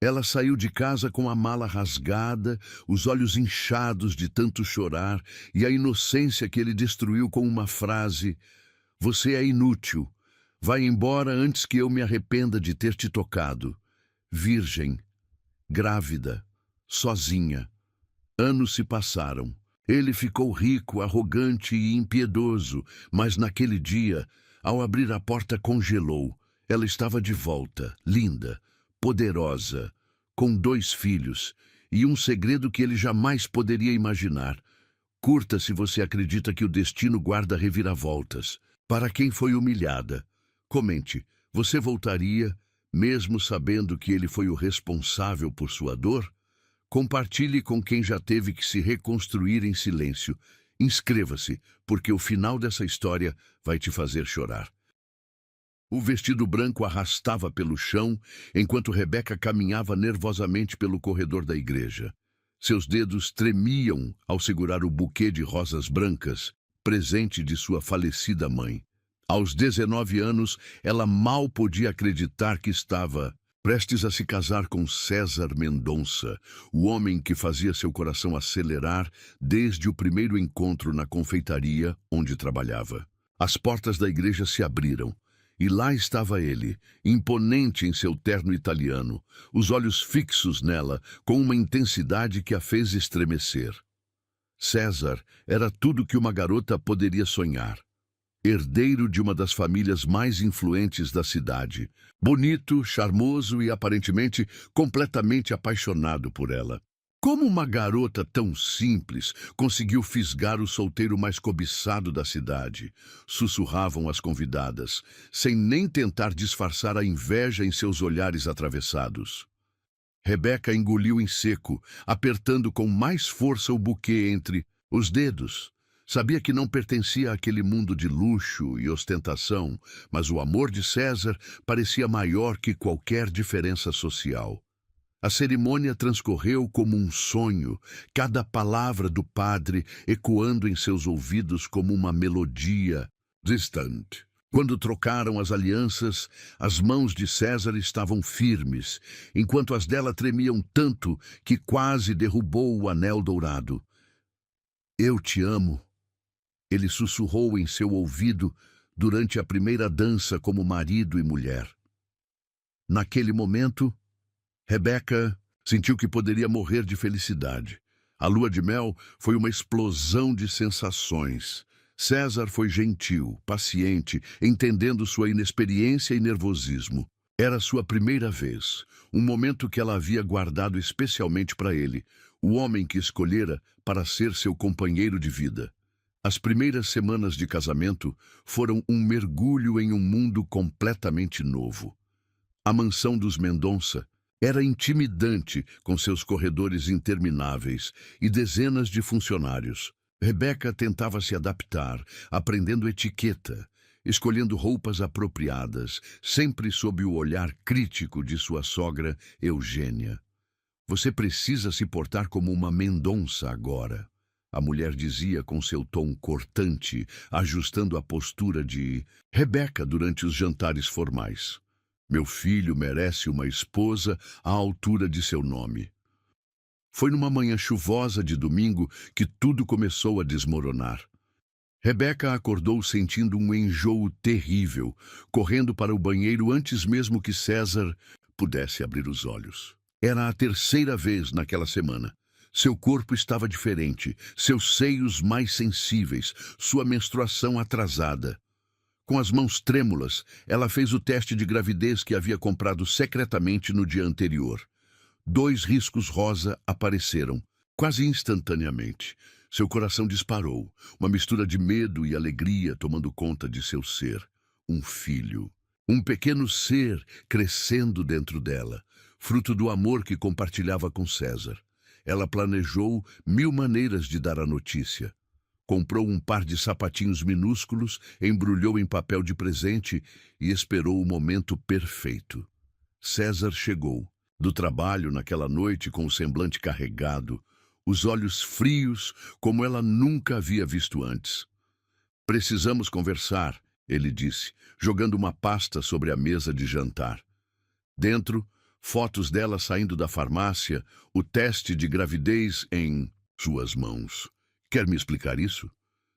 Ela saiu de casa com a mala rasgada, os olhos inchados de tanto chorar e a inocência que ele destruiu com uma frase: "Você é inútil. Vai embora antes que eu me arrependa de ter te tocado." Virgem, grávida, sozinha. Anos se passaram. Ele ficou rico, arrogante e impiedoso, mas naquele dia, ao abrir a porta, congelou. Ela estava de volta, linda, poderosa, com 2 filhos e um segredo que ele jamais poderia imaginar. Curta se você acredita que o destino guarda reviravoltas. Para quem foi humilhada, comente, você voltaria, mesmo sabendo que ele foi o responsável por sua dor? Compartilhe com quem já teve que se reconstruir em silêncio. Inscreva-se, porque o final dessa história vai te fazer chorar. O vestido branco arrastava pelo chão, enquanto Rebeca caminhava nervosamente pelo corredor da igreja. Seus dedos tremiam ao segurar o buquê de rosas brancas, presente de sua falecida mãe. Aos 19 anos, ela mal podia acreditar que estava prestes a se casar com César Mendonça, o homem que fazia seu coração acelerar desde o primeiro encontro na confeitaria onde trabalhava. As portas da igreja se abriram, e lá estava ele, imponente em seu terno italiano, os olhos fixos nela, com uma intensidade que a fez estremecer. César era tudo que uma garota poderia sonhar. Herdeiro de uma das famílias mais influentes da cidade, bonito, charmoso e aparentemente completamente apaixonado por ela. Como uma garota tão simples conseguiu fisgar o solteiro mais cobiçado da cidade? Sussurravam as convidadas, sem nem tentar disfarçar a inveja em seus olhares atravessados. Rebeca engoliu em seco, apertando com mais força o buquê entre os dedos. Sabia que não pertencia àquele mundo de luxo e ostentação, mas o amor de César parecia maior que qualquer diferença social. A cerimônia transcorreu como um sonho, cada palavra do padre ecoando em seus ouvidos como uma melodia distante. Quando trocaram as alianças, as mãos de César estavam firmes, enquanto as dela tremiam tanto que quase derrubou o anel dourado. "Eu te amo", ele sussurrou em seu ouvido durante a primeira dança como marido e mulher. Naquele momento, Rebeca sentiu que poderia morrer de felicidade. A lua de mel foi uma explosão de sensações. César foi gentil, paciente, entendendo sua inexperiência e nervosismo. Era sua primeira vez, um momento que ela havia guardado especialmente para ele, o homem que escolhera para ser seu companheiro de vida. As primeiras semanas de casamento foram um mergulho em um mundo completamente novo. A mansão dos Mendonça era intimidante, com seus corredores intermináveis e dezenas de funcionários. Rebeca tentava se adaptar, aprendendo etiqueta, escolhendo roupas apropriadas, sempre sob o olhar crítico de sua sogra, Eugênia. "Você precisa se portar como uma Mendonça agora", a mulher dizia com seu tom cortante, ajustando a postura de Rebeca durante os jantares formais. "Meu filho merece uma esposa à altura de seu nome." Foi numa manhã chuvosa de domingo que tudo começou a desmoronar. Rebeca acordou sentindo um enjoo terrível, correndo para o banheiro antes mesmo que César pudesse abrir os olhos. Era a terceira vez naquela semana. Seu corpo estava diferente, seus seios mais sensíveis, sua menstruação atrasada. Com as mãos trêmulas, ela fez o teste de gravidez que havia comprado secretamente no dia anterior. 2 riscos rosa apareceram, quase instantaneamente. Seu coração disparou, uma mistura de medo e alegria tomando conta de seu ser. Um filho. Um pequeno ser crescendo dentro dela, fruto do amor que compartilhava com César. Ela planejou 1000 maneiras de dar a notícia. Comprou um par de sapatinhos minúsculos, embrulhou em papel de presente e esperou o momento perfeito. César chegou, do trabalho naquela noite com o semblante carregado, os olhos frios como ela nunca havia visto antes. "Precisamos conversar", ele disse, jogando uma pasta sobre a mesa de jantar. Dentro, fotos dela saindo da farmácia, o teste de gravidez em suas mãos. Quer me explicar isso?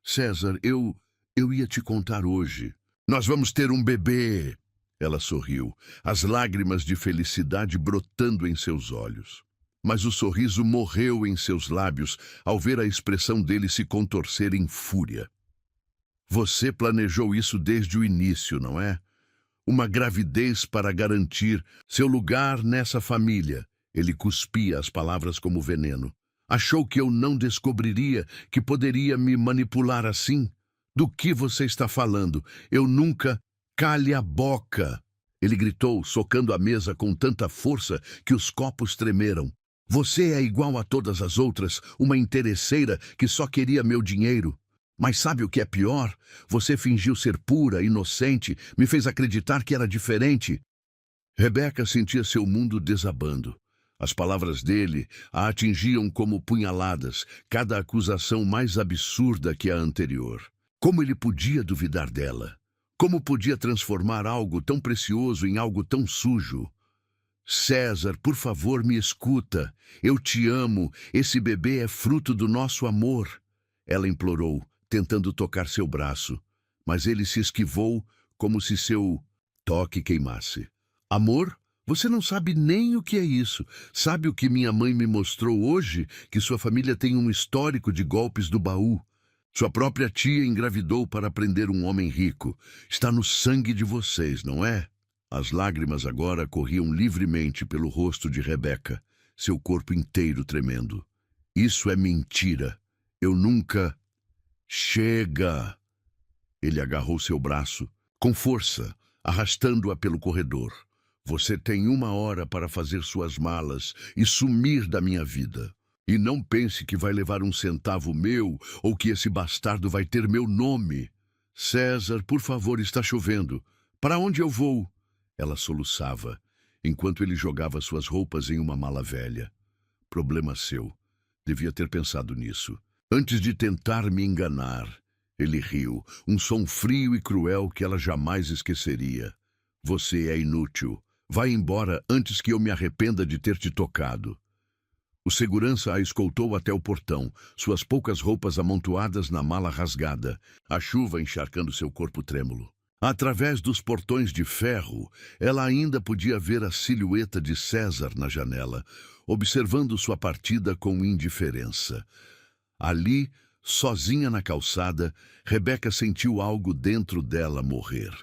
César, eu ia te contar hoje. Nós vamos ter um bebê. Ela sorriu, as lágrimas de felicidade brotando em seus olhos. Mas o sorriso morreu em seus lábios ao ver a expressão dele se contorcer em fúria. Você planejou isso desde o início, não é? Uma gravidez para garantir seu lugar nessa família. Ele cuspia as palavras como veneno. Achou que eu não descobriria que poderia me manipular assim? Do que você está falando? Eu nunca... Cale a boca! Ele gritou, socando a mesa com tanta força que os copos tremeram. Você é igual a todas as outras, uma interesseira que só queria meu dinheiro. Mas sabe o que é pior? Você fingiu ser pura, inocente, me fez acreditar que era diferente. Rebeca sentia seu mundo desabando. As palavras dele a atingiam como punhaladas, cada acusação mais absurda que a anterior. Como ele podia duvidar dela? Como podia transformar algo tão precioso em algo tão sujo? César, por favor, me escuta. Eu te amo. Esse bebê é fruto do nosso amor. Ela implorou, tentando tocar seu braço, mas ele se esquivou como se seu toque queimasse. Amor? Você não sabe nem o que é isso. Sabe o que minha mãe me mostrou hoje? Que sua família tem um histórico de golpes do baú. Sua própria tia engravidou para prender um homem rico. Está no sangue de vocês, não é? As lágrimas agora corriam livremente pelo rosto de Rebeca, seu corpo inteiro tremendo. Isso é mentira. Eu nunca... Chega! Ele agarrou seu braço, com força, arrastando-a pelo corredor. Você tem 1 hora para fazer suas malas e sumir da minha vida. E não pense que vai levar 1 centavo meu ou que esse bastardo vai ter meu nome. César, por favor, está chovendo. Para onde eu vou? Ela soluçava, enquanto ele jogava suas roupas em uma mala velha. Problema seu. Devia ter pensado nisso. Antes de tentar me enganar. Ele riu, um som frio e cruel que ela jamais esqueceria. Você é inútil. Vai embora antes que eu me arrependa de ter te tocado. O segurança a escoltou até o portão, suas poucas roupas amontoadas na mala rasgada, a chuva encharcando seu corpo trêmulo. Através dos portões de ferro, ela ainda podia ver a silhueta de César na janela, observando sua partida com indiferença. Ali, sozinha na calçada, Rebeca sentiu algo dentro dela morrer.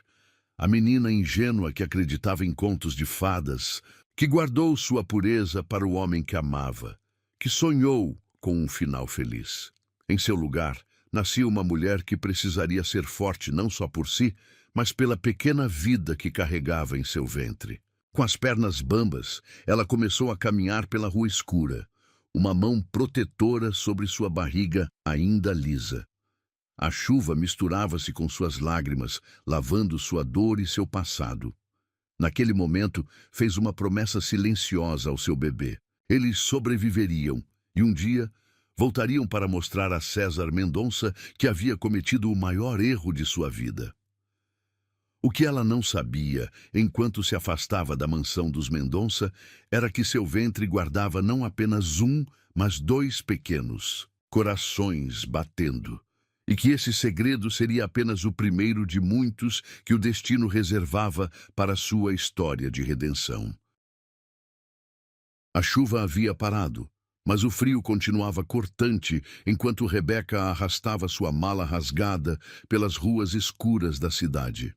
A menina ingênua que acreditava em contos de fadas, que guardou sua pureza para o homem que amava, que sonhou com um final feliz. Em seu lugar, nascia uma mulher que precisaria ser forte não só por si, mas pela pequena vida que carregava em seu ventre. Com as pernas bambas, ela começou a caminhar pela rua escura, uma mão protetora sobre sua barriga ainda lisa. A chuva misturava-se com suas lágrimas, lavando sua dor e seu passado. Naquele momento, fez uma promessa silenciosa ao seu bebê. Eles sobreviveriam e um dia voltariam para mostrar a César Mendonça que havia cometido o maior erro de sua vida. O que ela não sabia, enquanto se afastava da mansão dos Mendonça, era que seu ventre guardava não apenas mas 2 pequenos corações batendo, e que esse segredo seria apenas o primeiro de muitos que o destino reservava para sua história de redenção. A chuva havia parado, mas o frio continuava cortante enquanto Rebeca arrastava sua mala rasgada pelas ruas escuras da cidade.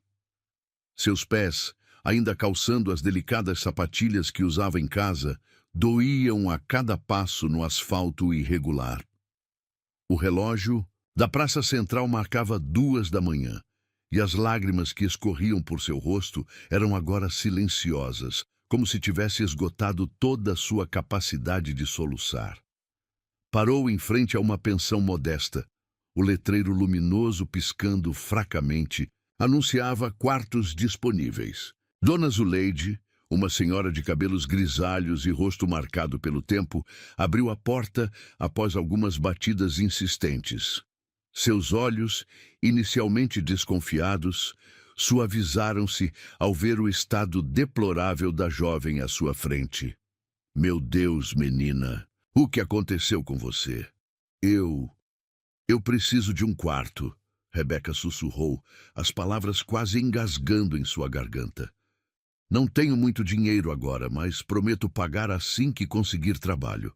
Seus pés, ainda calçando as delicadas sapatilhas que usava em casa, doíam a cada passo no asfalto irregular. O relógio da praça central marcava 2 da manhã, e as lágrimas que escorriam por seu rosto eram agora silenciosas, como se tivesse esgotado toda a sua capacidade de soluçar. Parou em frente a uma pensão modesta. O letreiro luminoso piscando fracamente anunciava quartos disponíveis. Dona Zuleide, uma senhora de cabelos grisalhos e rosto marcado pelo tempo, abriu a porta após algumas batidas insistentes. Seus olhos, inicialmente desconfiados, suavizaram-se ao ver o estado deplorável da jovem à sua frente. Meu Deus, menina, o que aconteceu com você? Eu preciso de um quarto, Rebeca sussurrou, as palavras quase engasgando em sua garganta. Não tenho muito dinheiro agora, mas prometo pagar assim que conseguir trabalho.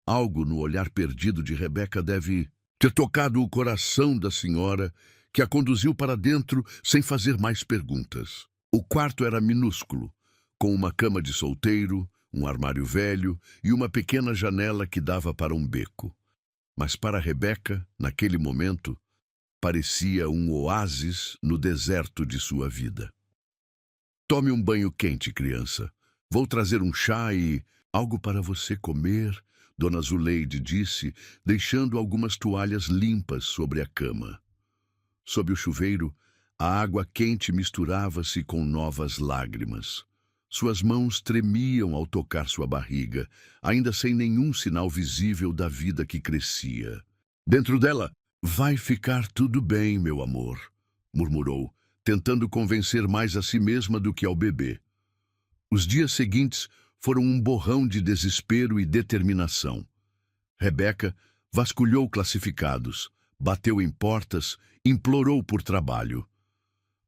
Algo no olhar perdido de Rebeca deve ter tocado o coração da senhora, que a conduziu para dentro sem fazer mais perguntas. O quarto era minúsculo, com uma cama de solteiro, um armário velho e uma pequena janela que dava para um beco. Mas para Rebeca, naquele momento, parecia um oásis no deserto de sua vida. Tome um banho quente, criança. Vou trazer um chá e algo para você comer, Dona Zuleide disse, deixando algumas toalhas limpas sobre a cama. Sob o chuveiro, a água quente misturava-se com novas lágrimas. Suas mãos tremiam ao tocar sua barriga, ainda sem nenhum sinal visível da vida que crescia. Dentro dela, vai ficar tudo bem, meu amor, murmurou, tentando convencer mais a si mesma do que ao bebê. Os dias seguintes foram um borrão de desespero e determinação. Rebeca vasculhou classificados, bateu em portas, implorou por trabalho.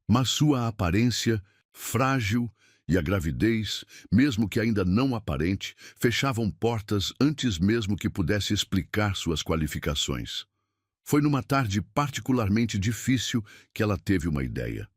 Mas sua aparência, frágil, e a gravidez, mesmo que ainda não aparente, fechavam portas antes mesmo que pudesse explicar suas qualificações. Foi numa tarde particularmente difícil que ela teve uma ideia.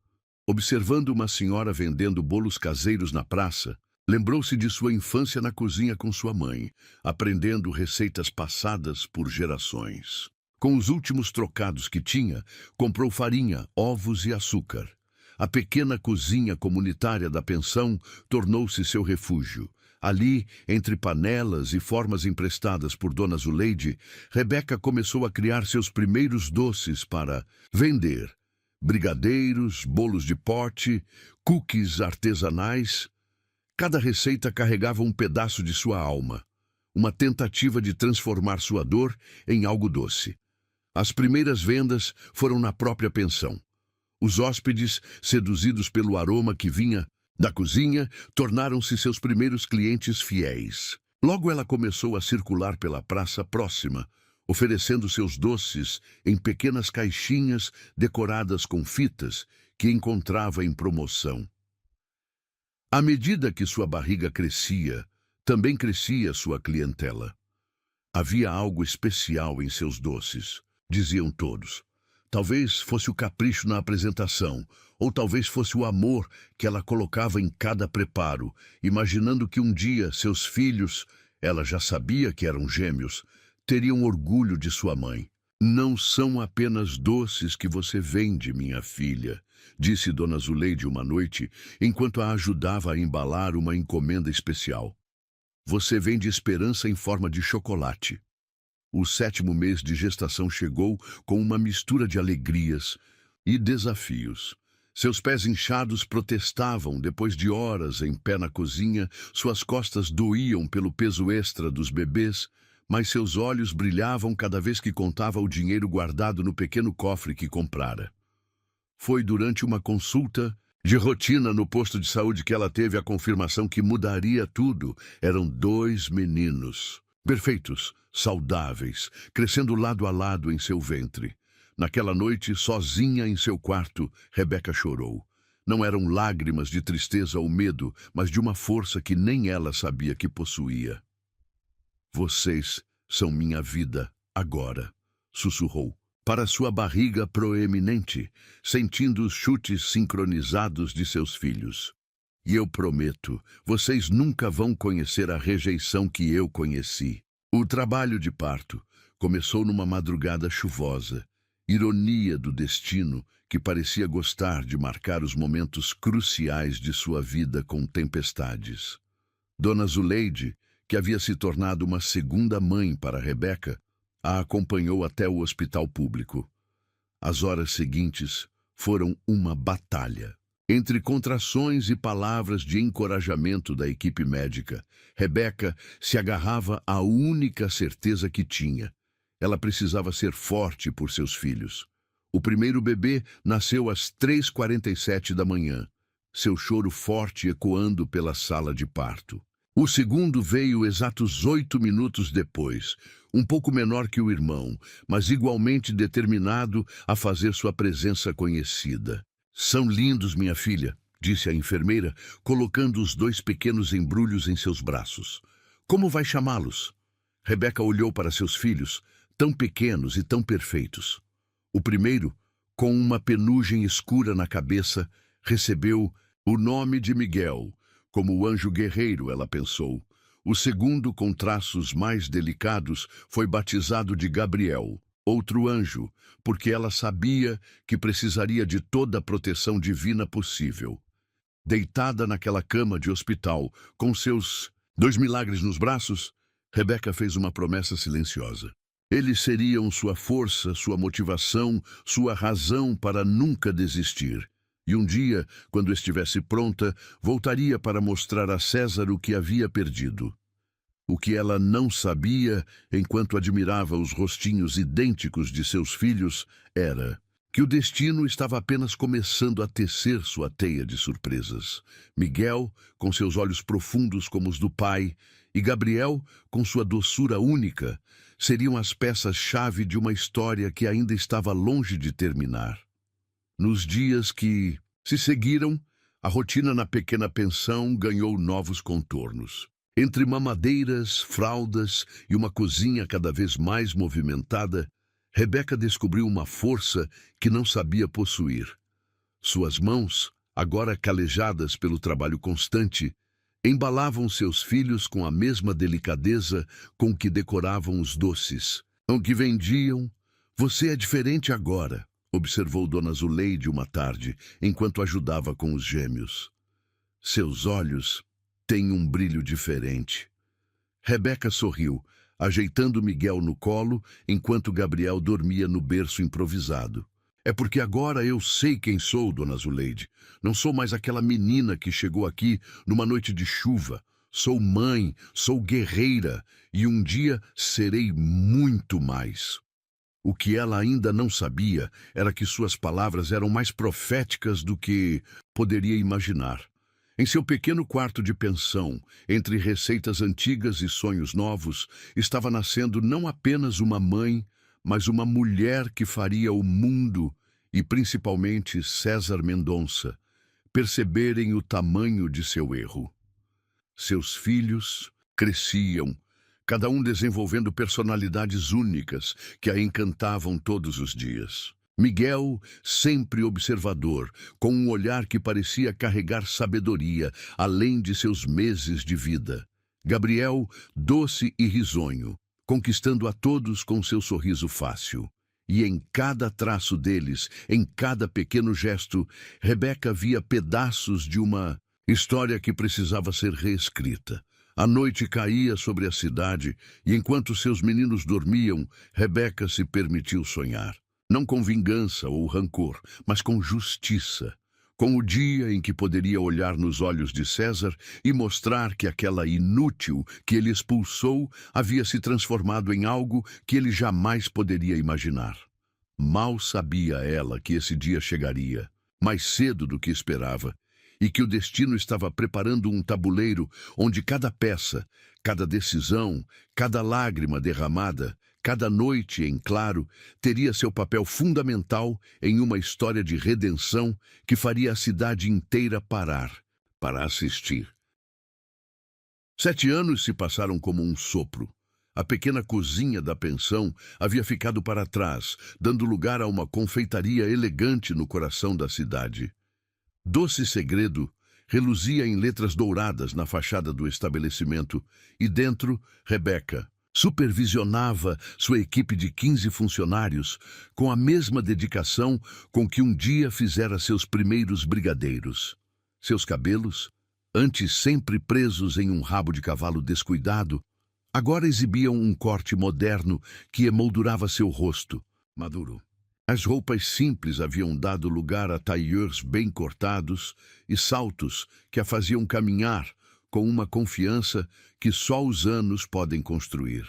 Observando uma senhora vendendo bolos caseiros na praça, lembrou-se de sua infância na cozinha com sua mãe, aprendendo receitas passadas por gerações. Com os últimos trocados que tinha, comprou farinha, ovos e açúcar. A pequena cozinha comunitária da pensão tornou-se seu refúgio. Ali, entre panelas e formas emprestadas por Dona Zuleide, Rebeca começou a criar seus primeiros doces para vender. Brigadeiros, bolos de pote, cookies artesanais. Cada receita carregava um pedaço de sua alma, uma tentativa de transformar sua dor em algo doce. As primeiras vendas foram na própria pensão. Os hóspedes, seduzidos pelo aroma que vinha da cozinha, tornaram-se seus primeiros clientes fiéis. Logo ela começou a circular pela praça próxima, oferecendo seus doces em pequenas caixinhas decoradas com fitas que encontrava em promoção. À medida que sua barriga crescia, também crescia sua clientela. Havia algo especial em seus doces, diziam todos. Talvez fosse o capricho na apresentação, ou talvez fosse o amor que ela colocava em cada preparo, imaginando que um dia seus filhos, ela já sabia que eram gêmeos, teriam orgulho de sua mãe. Não são apenas doces que você vende, minha filha, disse Dona Zuleide uma noite, enquanto a ajudava a embalar uma encomenda especial. Você vende esperança em forma de chocolate. O 7º mês de gestação chegou com uma mistura de alegrias e desafios. Seus pés inchados protestavam depois de horas em pé na cozinha, suas costas doíam pelo peso extra dos bebês, mas seus olhos brilhavam cada vez que contava o dinheiro guardado no pequeno cofre que comprara. Foi durante uma consulta de rotina no posto de saúde que ela teve a confirmação que mudaria tudo. Eram 2 meninos, perfeitos, saudáveis, crescendo lado a lado em seu ventre. Naquela noite, sozinha em seu quarto, Rebeca chorou. Não eram lágrimas de tristeza ou medo, mas de uma força que nem ela sabia que possuía. Vocês são minha vida agora, sussurrou, para sua barriga proeminente, sentindo os chutes sincronizados de seus filhos. E eu prometo, vocês nunca vão conhecer a rejeição que eu conheci. O trabalho de parto começou numa madrugada chuvosa, ironia do destino que parecia gostar de marcar os momentos cruciais de sua vida com tempestades. Dona Zuleide, que havia se tornado uma segunda mãe para Rebeca, a acompanhou até o hospital público. As horas seguintes foram uma batalha. Entre contrações e palavras de encorajamento da equipe médica, Rebeca se agarrava à única certeza que tinha. Ela precisava ser forte por seus filhos. O primeiro bebê nasceu às 3h47 da manhã, seu choro forte ecoando pela sala de parto. O segundo veio exatos 8 minutos depois, um pouco menor que o irmão, mas igualmente determinado a fazer sua presença conhecida. "São lindos, minha filha", disse a enfermeira, colocando os 2 pequenos embrulhos em seus braços. "Como vai chamá-los?" Rebeca olhou para seus filhos, tão pequenos e tão perfeitos. O primeiro, com uma penugem escura na cabeça, recebeu o nome de Miguel, como o anjo guerreiro, ela pensou. O segundo, com traços mais delicados, foi batizado de Gabriel, outro anjo, porque ela sabia que precisaria de toda a proteção divina possível. Deitada naquela cama de hospital, com seus 2 milagres nos braços, Rebeca fez uma promessa silenciosa. Eles seriam sua força, sua motivação, sua razão para nunca desistir. E um dia, quando estivesse pronta, voltaria para mostrar a César o que havia perdido. O que ela não sabia, enquanto admirava os rostinhos idênticos de seus filhos, era que o destino estava apenas começando a tecer sua teia de surpresas. Miguel, com seus olhos profundos como os do pai, e Gabriel, com sua doçura única, seriam as peças-chave de uma história que ainda estava longe de terminar. Nos dias que se seguiram, a rotina na pequena pensão ganhou novos contornos. Entre mamadeiras, fraldas e uma cozinha cada vez mais movimentada, Rebeca descobriu uma força que não sabia possuir. Suas mãos, agora calejadas pelo trabalho constante, embalavam seus filhos com a mesma delicadeza com que decoravam os doces. "Com que vendiam, você é diferente agora", observou Dona Zuleide uma tarde, enquanto ajudava com os gêmeos. "Seus olhos têm um brilho diferente." Rebeca sorriu, ajeitando Miguel no colo, enquanto Gabriel dormia no berço improvisado. "É porque agora eu sei quem sou, Dona Zuleide. Não sou mais aquela menina que chegou aqui numa noite de chuva. Sou mãe, sou guerreira, e um dia serei muito mais." O que ela ainda não sabia era que suas palavras eram mais proféticas do que poderia imaginar. Em seu pequeno quarto de pensão, entre receitas antigas e sonhos novos, estava nascendo não apenas uma mãe, mas uma mulher que faria o mundo, e principalmente César Mendonça, perceberem o tamanho de seu erro. Seus filhos cresciam, cada um desenvolvendo personalidades únicas que a encantavam todos os dias. Miguel, sempre observador, com um olhar que parecia carregar sabedoria, além de seus meses de vida. Gabriel, doce e risonho, conquistando a todos com seu sorriso fácil. E em cada traço deles, em cada pequeno gesto, Rebeca via pedaços de uma história que precisava ser reescrita. A noite caía sobre a cidade, e enquanto seus meninos dormiam, Rebeca se permitiu sonhar. Não com vingança ou rancor, mas com justiça. Com o dia em que poderia olhar nos olhos de César e mostrar que aquela inútil que ele expulsou havia se transformado em algo que ele jamais poderia imaginar. Mal sabia ela que esse dia chegaria, mais cedo do que esperava, e que o destino estava preparando um tabuleiro onde cada peça, cada decisão, cada lágrima derramada, cada noite em claro, teria seu papel fundamental em uma história de redenção que faria a cidade inteira parar para assistir. 7 anos se passaram como um sopro. A pequena cozinha da pensão havia ficado para trás, dando lugar a uma confeitaria elegante no coração da cidade. Doce Segredo reluzia em letras douradas na fachada do estabelecimento, e dentro, Rebeca supervisionava sua equipe de 15 funcionários com a mesma dedicação com que um dia fizera seus primeiros brigadeiros. Seus cabelos, antes sempre presos em um rabo de cavalo descuidado, agora exibiam um corte moderno que emoldurava seu rosto maduro. As roupas simples haviam dado lugar a tailleurs bem cortados e saltos que a faziam caminhar com uma confiança que só os anos podem construir.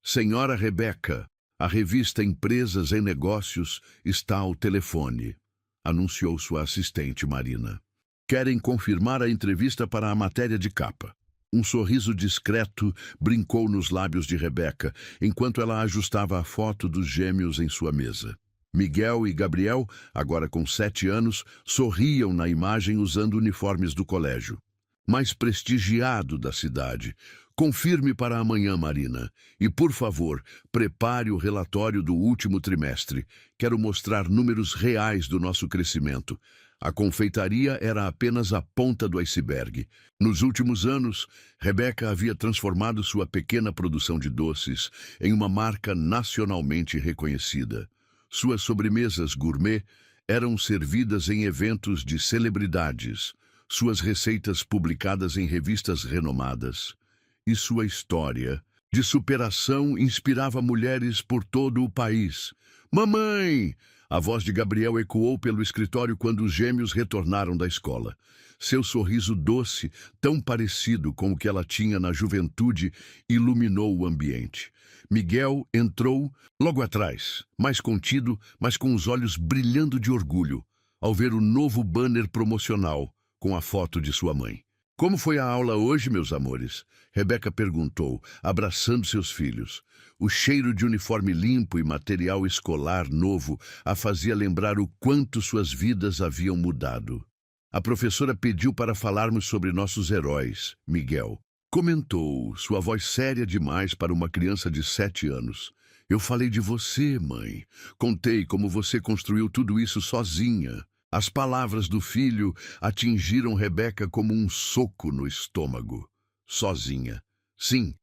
"Senhora Rebeca", A revista Empresas em Negócios está ao telefone, anunciou sua assistente Marina. Querem confirmar a entrevista para a matéria de capa. Um sorriso discreto brincou nos lábios de Rebeca, enquanto ela ajustava a foto dos gêmeos em sua mesa. Miguel e Gabriel, agora com 7 anos, sorriam na imagem usando uniformes do colégio. Mais prestigiado da cidade. Confirme para amanhã, Marina. E, por favor, prepare o relatório do último trimestre. Quero mostrar números reais do nosso crescimento. A confeitaria era apenas a ponta do iceberg. Nos últimos anos, Rebeca havia transformado sua pequena produção de doces em uma marca nacionalmente reconhecida. Suas sobremesas gourmet eram servidas em eventos de celebridades, suas receitas publicadas em revistas renomadas. E sua história de superação inspirava mulheres por todo o país. Mamãe! A voz de Gabriel ecoou pelo escritório quando os gêmeos retornaram da escola. Seu sorriso doce, tão parecido com o que ela tinha na juventude, iluminou o ambiente. Miguel entrou logo atrás, mais contido, mas com os olhos brilhando de orgulho, ao ver o novo banner promocional com a foto de sua mãe. Como foi a aula hoje, meus amores? Rebeca perguntou, abraçando seus filhos. O cheiro de uniforme limpo e material escolar novo a fazia lembrar o quanto suas vidas haviam mudado. A professora pediu para falarmos sobre nossos heróis, Miguel. Comentou, sua voz séria demais para uma criança de 7 anos. Eu falei de você, mãe. Contei como você construiu tudo isso sozinha. As palavras do filho atingiram Rebeca como um soco no estômago. Sozinha. Sim,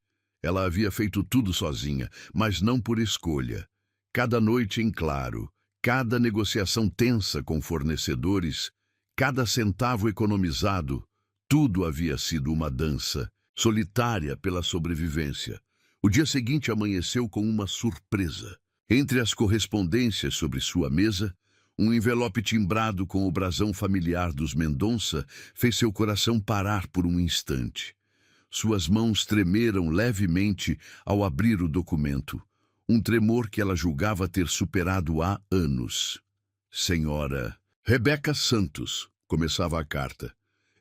ela havia feito tudo sozinha, mas não por escolha. Cada noite em claro, cada negociação tensa com fornecedores, cada centavo economizado, tudo havia sido uma dança, solitária pela sobrevivência. O dia seguinte amanheceu com uma surpresa. Entre as correspondências sobre sua mesa, um envelope timbrado com o brasão familiar dos Mendonça fez seu coração parar por um instante. Suas mãos tremeram levemente ao abrir o documento, um tremor que ela julgava ter superado há anos. Senhora Rebeca Santos, começava a carta.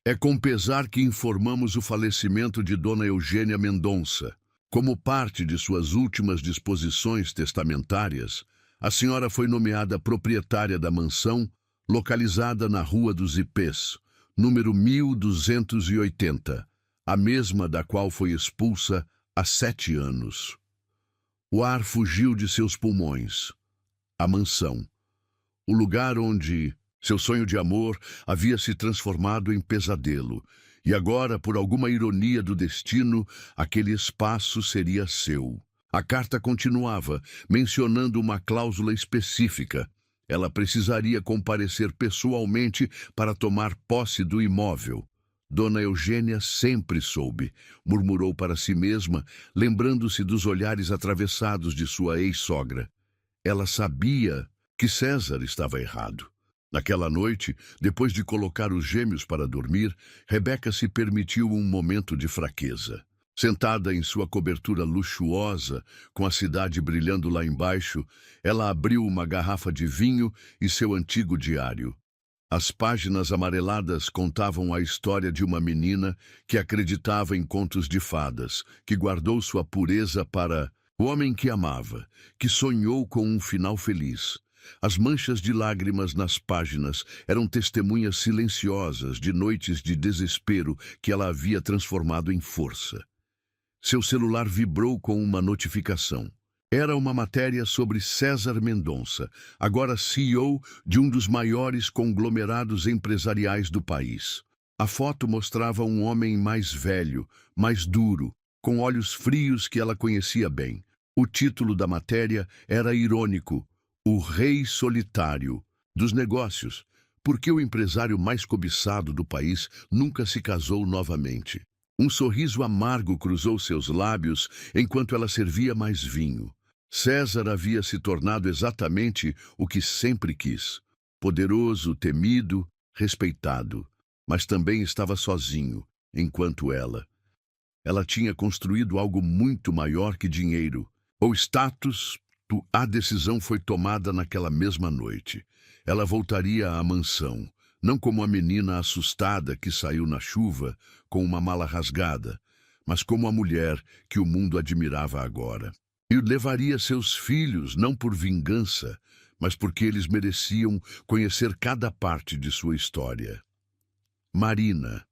É com pesar que informamos o falecimento de Dona Eugênia Mendonça. Como parte de suas últimas disposições testamentárias, a senhora foi nomeada proprietária da mansão, localizada na Rua dos Ipês, número 1280, a mesma da qual foi expulsa há 7 anos. O ar fugiu de seus pulmões. A mansão. O lugar onde seu sonho de amor havia se transformado em pesadelo, e agora, por alguma ironia do destino, aquele espaço seria seu. A carta continuava, mencionando uma cláusula específica. Ela precisaria comparecer pessoalmente para tomar posse do imóvel. Dona Eugênia sempre soube, murmurou para si mesma, lembrando-se dos olhares atravessados de sua ex-sogra. Ela sabia que César estava errado. Naquela noite, depois de colocar os gêmeos para dormir, Rebeca se permitiu um momento de fraqueza. Sentada em sua cobertura luxuosa, com a cidade brilhando lá embaixo, ela abriu uma garrafa de vinho e seu antigo diário. As páginas amareladas contavam a história de uma menina que acreditava em contos de fadas, que guardou sua pureza para o homem que amava, que sonhou com um final feliz. As manchas de lágrimas nas páginas eram testemunhas silenciosas de noites de desespero que ela havia transformado em força. Seu celular vibrou com uma notificação. Era uma matéria sobre César Mendonça, agora CEO de um dos maiores conglomerados empresariais do país. A foto mostrava um homem mais velho, mais duro, com olhos frios que ela conhecia bem. O título da matéria era irônico: O Rei Solitário dos Negócios, porque o empresário mais cobiçado do país nunca se casou novamente. Um sorriso amargo cruzou seus lábios enquanto ela servia mais vinho. César havia se tornado exatamente o que sempre quis: poderoso, temido, respeitado, mas também estava sozinho, enquanto ela tinha construído algo muito maior que dinheiro, ou status, A decisão foi tomada naquela mesma noite. Ela voltaria à mansão, não como a menina assustada que saiu na chuva com uma mala rasgada, mas como a mulher que o mundo admirava agora. E levaria seus filhos não por vingança, mas porque eles mereciam conhecer cada parte de sua história. Marina.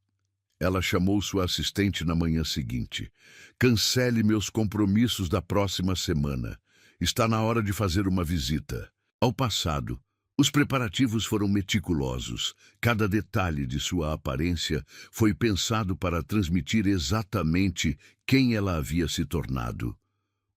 Ela chamou sua assistente na manhã seguinte. Cancele meus compromissos da próxima semana. Está na hora de fazer uma visita. Ao passado, os preparativos foram meticulosos. Cada detalhe de sua aparência foi pensado para transmitir exatamente quem ela havia se tornado.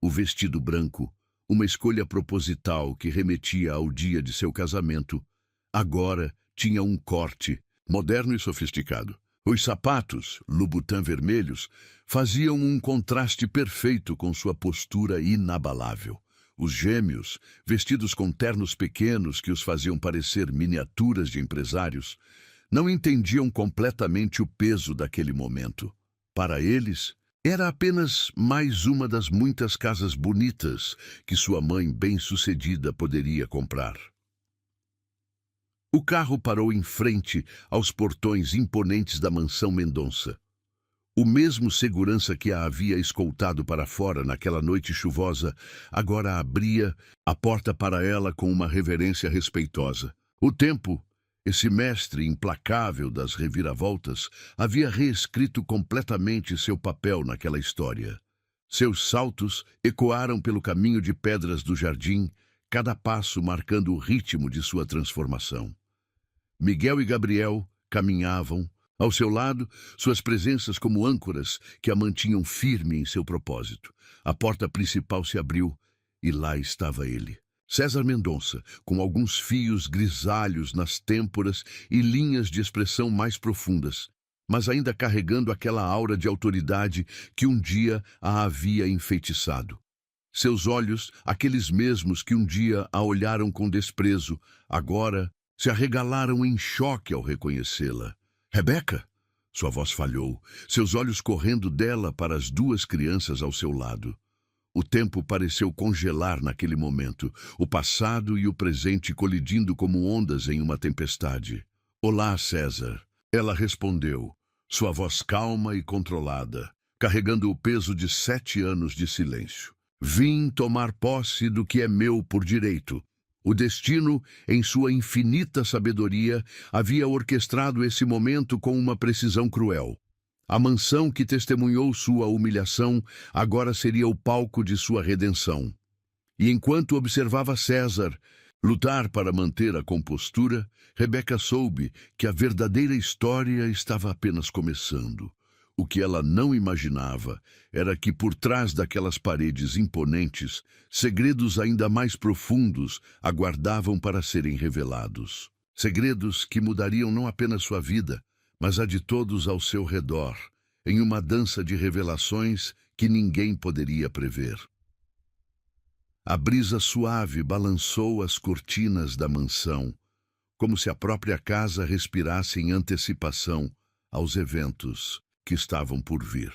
O vestido branco, uma escolha proposital que remetia ao dia de seu casamento, agora tinha um corte moderno e sofisticado. Os sapatos, Louboutin vermelhos, faziam um contraste perfeito com sua postura inabalável. Os gêmeos, vestidos com ternos pequenos que os faziam parecer miniaturas de empresários, não entendiam completamente o peso daquele momento. Para eles, era apenas mais uma das muitas casas bonitas que sua mãe bem-sucedida poderia comprar. O carro parou em frente aos portões imponentes da mansão Mendonça. O mesmo segurança que a havia escoltado para fora naquela noite chuvosa, agora abria a porta para ela com uma reverência respeitosa. O tempo, esse mestre implacável das reviravoltas, havia reescrito completamente seu papel naquela história. Seus saltos ecoaram pelo caminho de pedras do jardim, cada passo marcando o ritmo de sua transformação. Miguel e Gabriel caminhavam, ao seu lado, suas presenças como âncoras que a mantinham firme em seu propósito. A porta principal se abriu e lá estava ele. César Mendonça, com alguns fios grisalhos nas têmporas e linhas de expressão mais profundas, mas ainda carregando aquela aura de autoridade que um dia a havia enfeitiçado. Seus olhos, aqueles mesmos que um dia a olharam com desprezo, agora se arregalaram em choque ao reconhecê-la. Rebeca? Sua voz falhou, seus olhos correndo dela para as duas crianças ao seu lado. O tempo pareceu congelar naquele momento, o passado e o presente colidindo como ondas em uma tempestade. Olá, César. Ela respondeu, sua voz calma e controlada, carregando o peso de 7 anos de silêncio. Vim tomar posse do que é meu por direito. O destino, em sua infinita sabedoria, havia orquestrado esse momento com uma precisão cruel. A mansão que testemunhou sua humilhação agora seria o palco de sua redenção. E enquanto observava César lutar para manter a compostura, Rebeca soube que a verdadeira história estava apenas começando. O que ela não imaginava era que por trás daquelas paredes imponentes, segredos ainda mais profundos aguardavam para serem revelados. Segredos que mudariam não apenas sua vida, mas a de todos ao seu redor, em uma dança de revelações que ninguém poderia prever. A brisa suave balançou as cortinas da mansão, como se a própria casa respirasse em antecipação aos eventos que estavam por vir.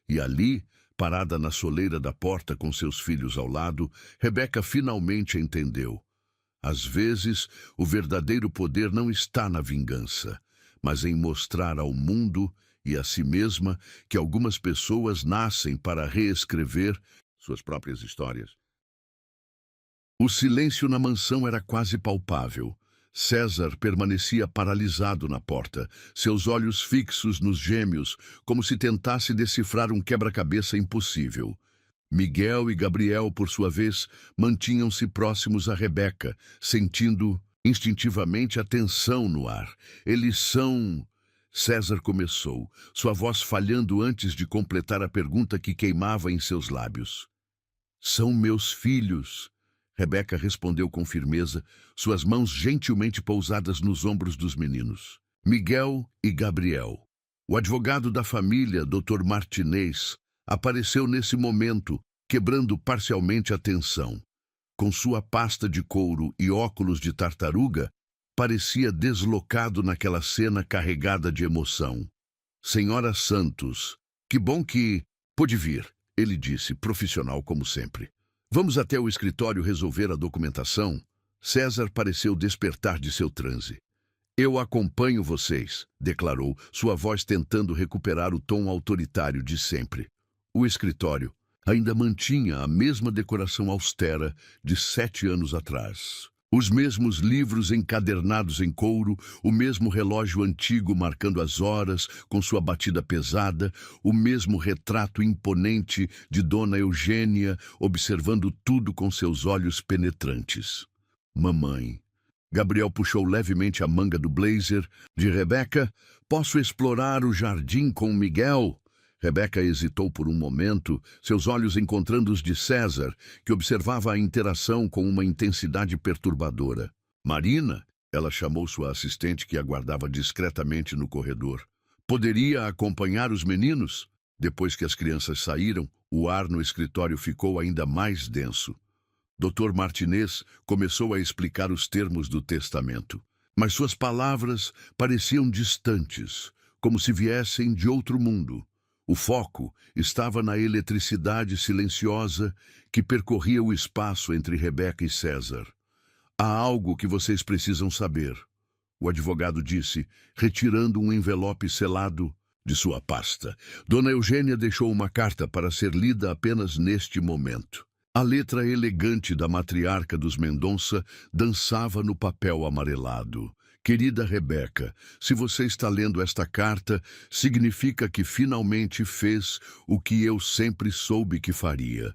E ali, parada na soleira da porta com seus filhos ao lado, Rebeca finalmente entendeu. Às vezes, o verdadeiro poder não está na vingança, mas em mostrar ao mundo e a si mesma que algumas pessoas nascem para reescrever suas próprias histórias. O silêncio na mansão era quase palpável. César permanecia paralisado na porta, seus olhos fixos nos gêmeos, como se tentasse decifrar um quebra-cabeça impossível. Miguel e Gabriel, por sua vez, mantinham-se próximos a Rebeca, sentindo instintivamente a tensão no ar. Eles são... César começou, sua voz falhando antes de completar a pergunta que queimava em seus lábios. São meus filhos. Rebeca respondeu com firmeza, suas mãos gentilmente pousadas nos ombros dos meninos. Miguel e Gabriel. O advogado da família, Dr. Martinez, apareceu nesse momento, quebrando parcialmente a tensão. Com sua pasta de couro e óculos de tartaruga, parecia deslocado naquela cena carregada de emoção. Senhora Santos, que bom que pôde vir, ele disse, profissional como sempre. Vamos até o escritório resolver a documentação? César pareceu despertar de seu transe. Eu acompanho vocês, declarou, sua voz tentando recuperar o tom autoritário de sempre. O escritório ainda mantinha a mesma decoração austera de 7 anos atrás. Os mesmos livros encadernados em couro, o mesmo relógio antigo marcando as horas com sua batida pesada, o mesmo retrato imponente de Dona Eugênia observando tudo com seus olhos penetrantes. Mamãe. Gabriel puxou levemente a manga do blazer de Rebeca. Posso explorar o jardim com Miguel? Rebeca hesitou por um momento, seus olhos encontrando os de César, que observava a interação com uma intensidade perturbadora. Marina, ela chamou sua assistente que aguardava discretamente no corredor. Poderia acompanhar os meninos? Depois que as crianças saíram, o ar no escritório ficou ainda mais denso. Dr. Martinez começou a explicar os termos do testamento, mas suas palavras pareciam distantes, como se viessem de outro mundo. O foco estava na eletricidade silenciosa que percorria o espaço entre Rebeca e César. Há algo que vocês precisam saber, o advogado disse, retirando um envelope selado de sua pasta. Dona Eugênia deixou uma carta para ser lida apenas neste momento. A letra elegante da matriarca dos Mendonça dançava no papel amarelado. Querida Rebeca, se você está lendo esta carta, significa que finalmente fez o que eu sempre soube que faria.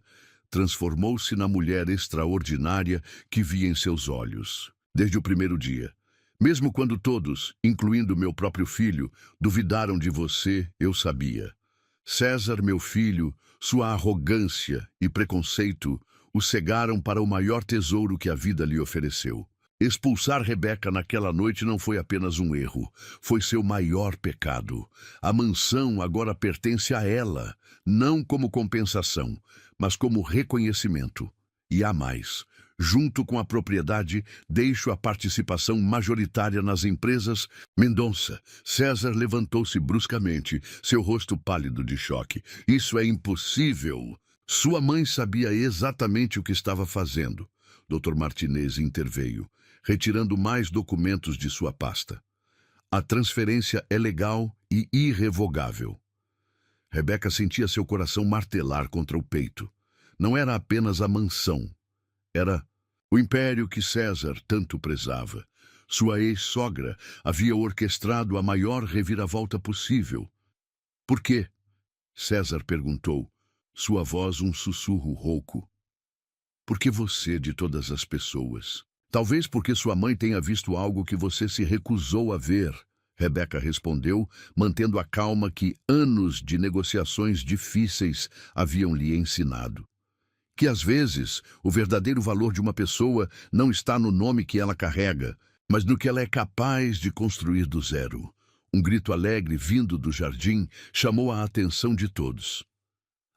Transformou-se na mulher extraordinária que vi em seus olhos, desde o primeiro dia. Mesmo quando todos, incluindo meu próprio filho, duvidaram de você, eu sabia. César, meu filho, sua arrogância e preconceito o cegaram para o maior tesouro que a vida lhe ofereceu. Expulsar Rebeca naquela noite não foi apenas um erro, foi seu maior pecado. A mansão agora pertence a ela, não como compensação, mas como reconhecimento. E há mais. Junto com a propriedade, deixo a participação majoritária nas empresas. Mendonça. César levantou-se bruscamente, seu rosto pálido de choque. Isso é impossível. Sua mãe sabia exatamente o que estava fazendo. Dr. Martinez interveio, retirando mais documentos de sua pasta. A transferência é legal e irrevogável. Rebeca sentia seu coração martelar contra o peito. Não era apenas a mansão. Era o império que César tanto prezava. Sua ex-sogra havia orquestrado a maior reviravolta possível. Por quê? César perguntou, sua voz um sussurro rouco. Porque você de todas as pessoas. Talvez porque sua mãe tenha visto algo que você se recusou a ver. Rebeca respondeu, mantendo a calma que anos de negociações difíceis haviam lhe ensinado. Que às vezes o verdadeiro valor de uma pessoa não está no nome que ela carrega, mas no que ela é capaz de construir do zero. Um grito alegre vindo do jardim chamou a atenção de todos.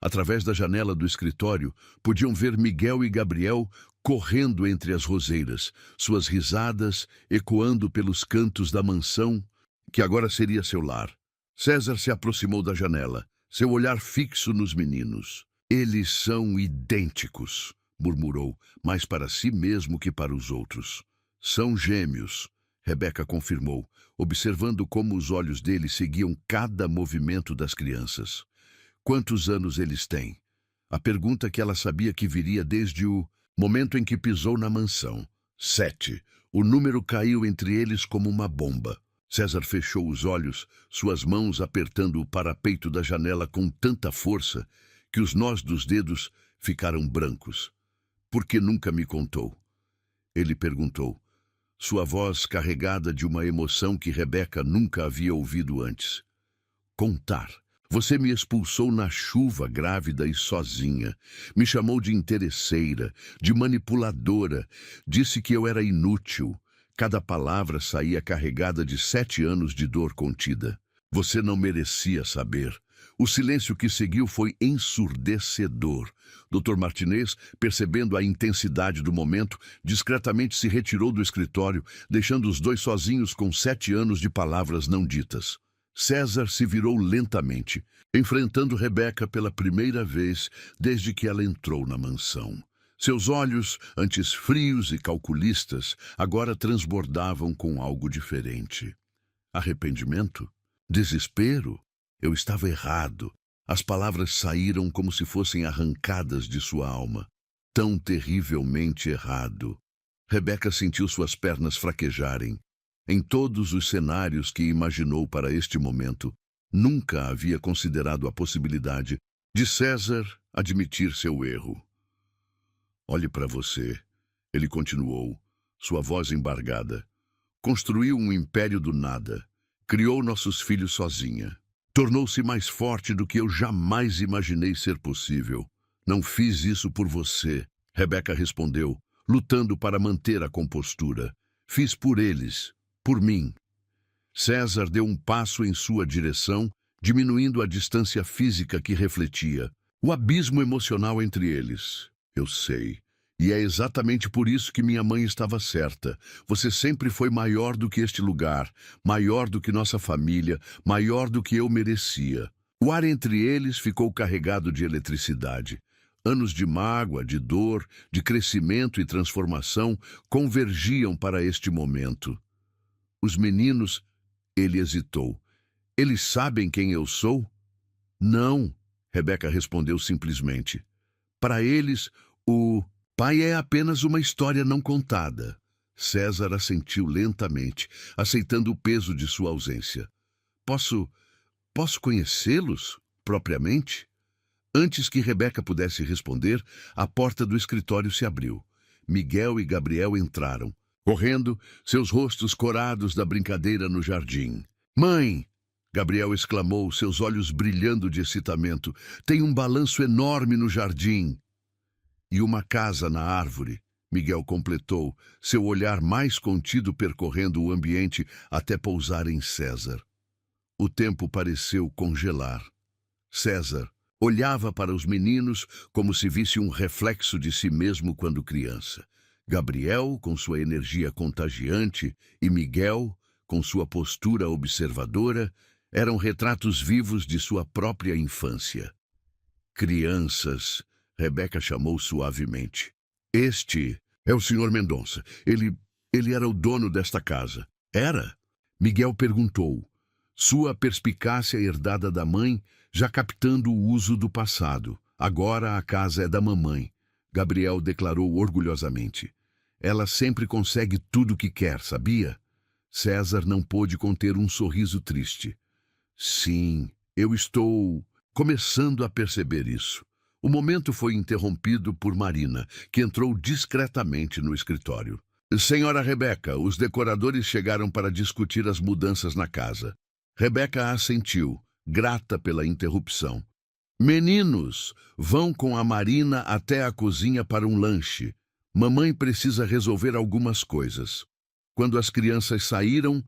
Através da janela do escritório, podiam ver Miguel e Gabriel correndo entre as roseiras, suas risadas ecoando pelos cantos da mansão, que agora seria seu lar. César se aproximou da janela, seu olhar fixo nos meninos. Eles são idênticos, murmurou, mais para si mesmo que para os outros. São gêmeos, Rebeca confirmou, observando como os olhos dele seguiam cada movimento das crianças. Quantos anos eles têm? A pergunta que ela sabia que viria desde o momento em que pisou na mansão. 7. O número caiu entre eles como uma bomba. César fechou os olhos, suas mãos apertando o parapeito da janela com tanta força que os nós dos dedos ficaram brancos. Por que nunca me contou? Ele perguntou, sua voz carregada de uma emoção que Rebeca nunca havia ouvido antes. Contar. Você me expulsou na chuva, grávida e sozinha. Me chamou de interesseira, de manipuladora. Disse que eu era inútil. Cada palavra saía carregada de 7 anos de dor contida. Você não merecia saber. O silêncio que seguiu foi ensurdecedor. Dr. Martinez, percebendo a intensidade do momento, discretamente se retirou do escritório, deixando os dois sozinhos com 7 anos de palavras não ditas. César se virou lentamente, enfrentando Rebeca pela primeira vez desde que ela entrou na mansão. Seus olhos, antes frios e calculistas, agora transbordavam com algo diferente. Arrependimento? Desespero? Eu estava errado. As palavras saíram como se fossem arrancadas de sua alma. Tão terrivelmente errado. Rebeca sentiu suas pernas fraquejarem. Em todos os cenários que imaginou para este momento, nunca havia considerado a possibilidade de César admitir seu erro. Olhe para você, ele continuou, sua voz embargada. Construiu um império do nada. Criou nossos filhos sozinha. Tornou-se mais forte do que eu jamais imaginei ser possível. Não fiz isso por você, Rebeca respondeu, lutando para manter a compostura. Fiz por eles, por mim. César deu um passo em sua direção, diminuindo a distância física que refletia. O abismo emocional entre eles. Eu sei. E é exatamente por isso que minha mãe estava certa. Você sempre foi maior do que este lugar, maior do que nossa família, maior do que eu merecia. O ar entre eles ficou carregado de eletricidade. Anos de mágoa, de dor, de crescimento e transformação convergiam para este momento. Os meninos, ele hesitou. Eles sabem quem eu sou? Não, Rebeca respondeu simplesmente. Para eles, o pai é apenas uma história não contada. César assentiu lentamente, aceitando o peso de sua ausência. Posso conhecê-los, propriamente? Antes que Rebeca pudesse responder, a porta do escritório se abriu. Miguel e Gabriel entraram, correndo, seus rostos corados da brincadeira no jardim. Mãe! Gabriel exclamou, seus olhos brilhando de excitamento. Tem um balanço enorme no jardim. E uma casa na árvore, Miguel completou, seu olhar mais contido percorrendo o ambiente até pousar em César. O tempo pareceu congelar. César olhava para os meninos como se visse um reflexo de si mesmo quando criança. Gabriel, com sua energia contagiante, e Miguel, com sua postura observadora, eram retratos vivos de sua própria infância. Crianças, Rebeca chamou suavemente. Este é o Sr. Mendonça. Ele era o dono desta casa. Era? Miguel perguntou, sua perspicácia herdada da mãe, já captando o uso do passado. Agora a casa é da mamãe, Gabriel declarou orgulhosamente. Ela sempre consegue tudo o que quer, sabia? César não pôde conter um sorriso triste. Sim, eu estou começando a perceber isso. O momento foi interrompido por Marina, que entrou discretamente no escritório. Senhora Rebeca, os decoradores chegaram para discutir as mudanças na casa. Rebeca assentiu, grata pela interrupção. Meninos, vão com a Marina até a cozinha para um lanche. Mamãe precisa resolver algumas coisas. Quando as crianças saíram,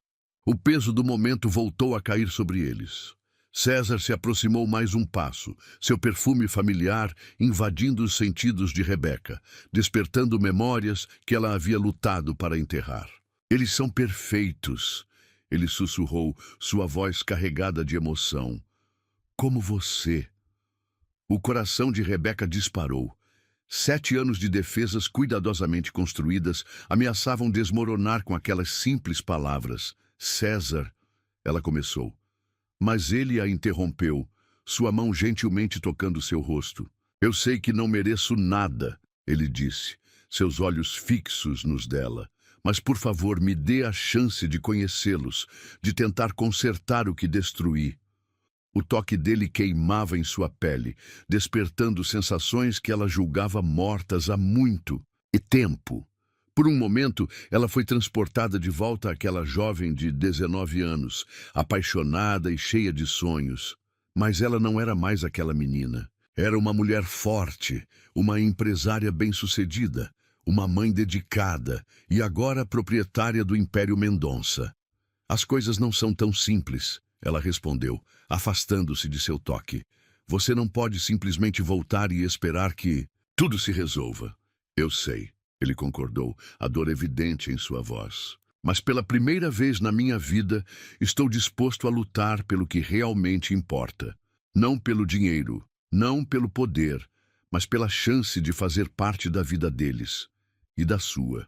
o peso do momento voltou a cair sobre eles. César se aproximou mais um passo, seu perfume familiar invadindo os sentidos de Rebeca, despertando memórias que ela havia lutado para enterrar. Eles são perfeitos, ele sussurrou, sua voz carregada de emoção. Como você. O coração de Rebeca disparou. 7 anos de defesas cuidadosamente construídas ameaçavam desmoronar com aquelas simples palavras. César, ela começou. Mas ele a interrompeu, sua mão gentilmente tocando seu rosto. Eu sei que não mereço nada, ele disse, seus olhos fixos nos dela. Mas, por favor, me dê a chance de conhecê-los, de tentar consertar o que destruí. O toque dele queimava em sua pele, despertando sensações que ela julgava mortas há muito tempo. Por um momento, ela foi transportada de volta àquela jovem de 19 anos, apaixonada e cheia de sonhos. Mas ela não era mais aquela menina. Era uma mulher forte, uma empresária bem-sucedida, uma mãe dedicada e agora proprietária do Império Mendonça. As coisas não são tão simples, ela respondeu, afastando-se de seu toque. Você não pode simplesmente voltar e esperar que tudo se resolva. Eu sei. Ele concordou, a dor evidente em sua voz. Mas pela primeira vez na minha vida, estou disposto a lutar pelo que realmente importa. Não pelo dinheiro, não pelo poder, mas pela chance de fazer parte da vida deles e da sua.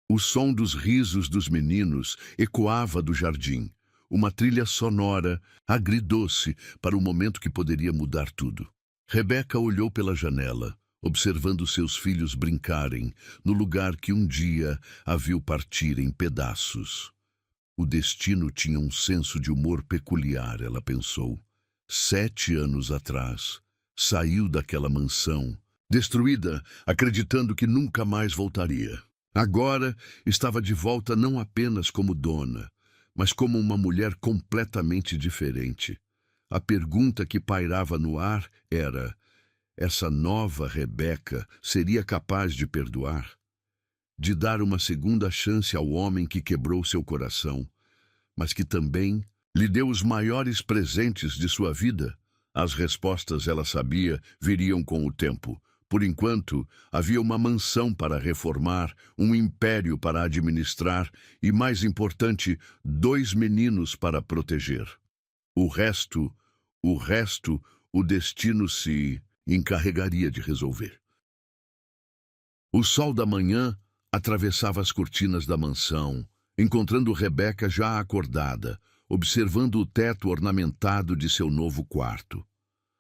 O som dos risos dos meninos ecoava do jardim, uma trilha sonora, agridoce, para o momento que poderia mudar tudo. Rebeca olhou pela janela, observando seus filhos brincarem no lugar que um dia a viu partir em pedaços. O destino tinha um senso de humor peculiar, ela pensou. 7 anos atrás, saiu daquela mansão, destruída, acreditando que nunca mais voltaria. Agora estava de volta não apenas como dona, mas como uma mulher completamente diferente. A pergunta que pairava no ar era: essa nova Rebeca seria capaz de perdoar? De dar uma segunda chance ao homem que quebrou seu coração, mas que também lhe deu os maiores presentes de sua vida? As respostas, ela sabia, viriam com o tempo. Por enquanto, havia uma mansão para reformar, um império para administrar e, mais importante, 2 meninos para proteger. O resto, o destino se encarregaria de resolver. O sol da manhã atravessava as cortinas da mansão, encontrando Rebeca já acordada, observando o teto ornamentado de seu novo quarto.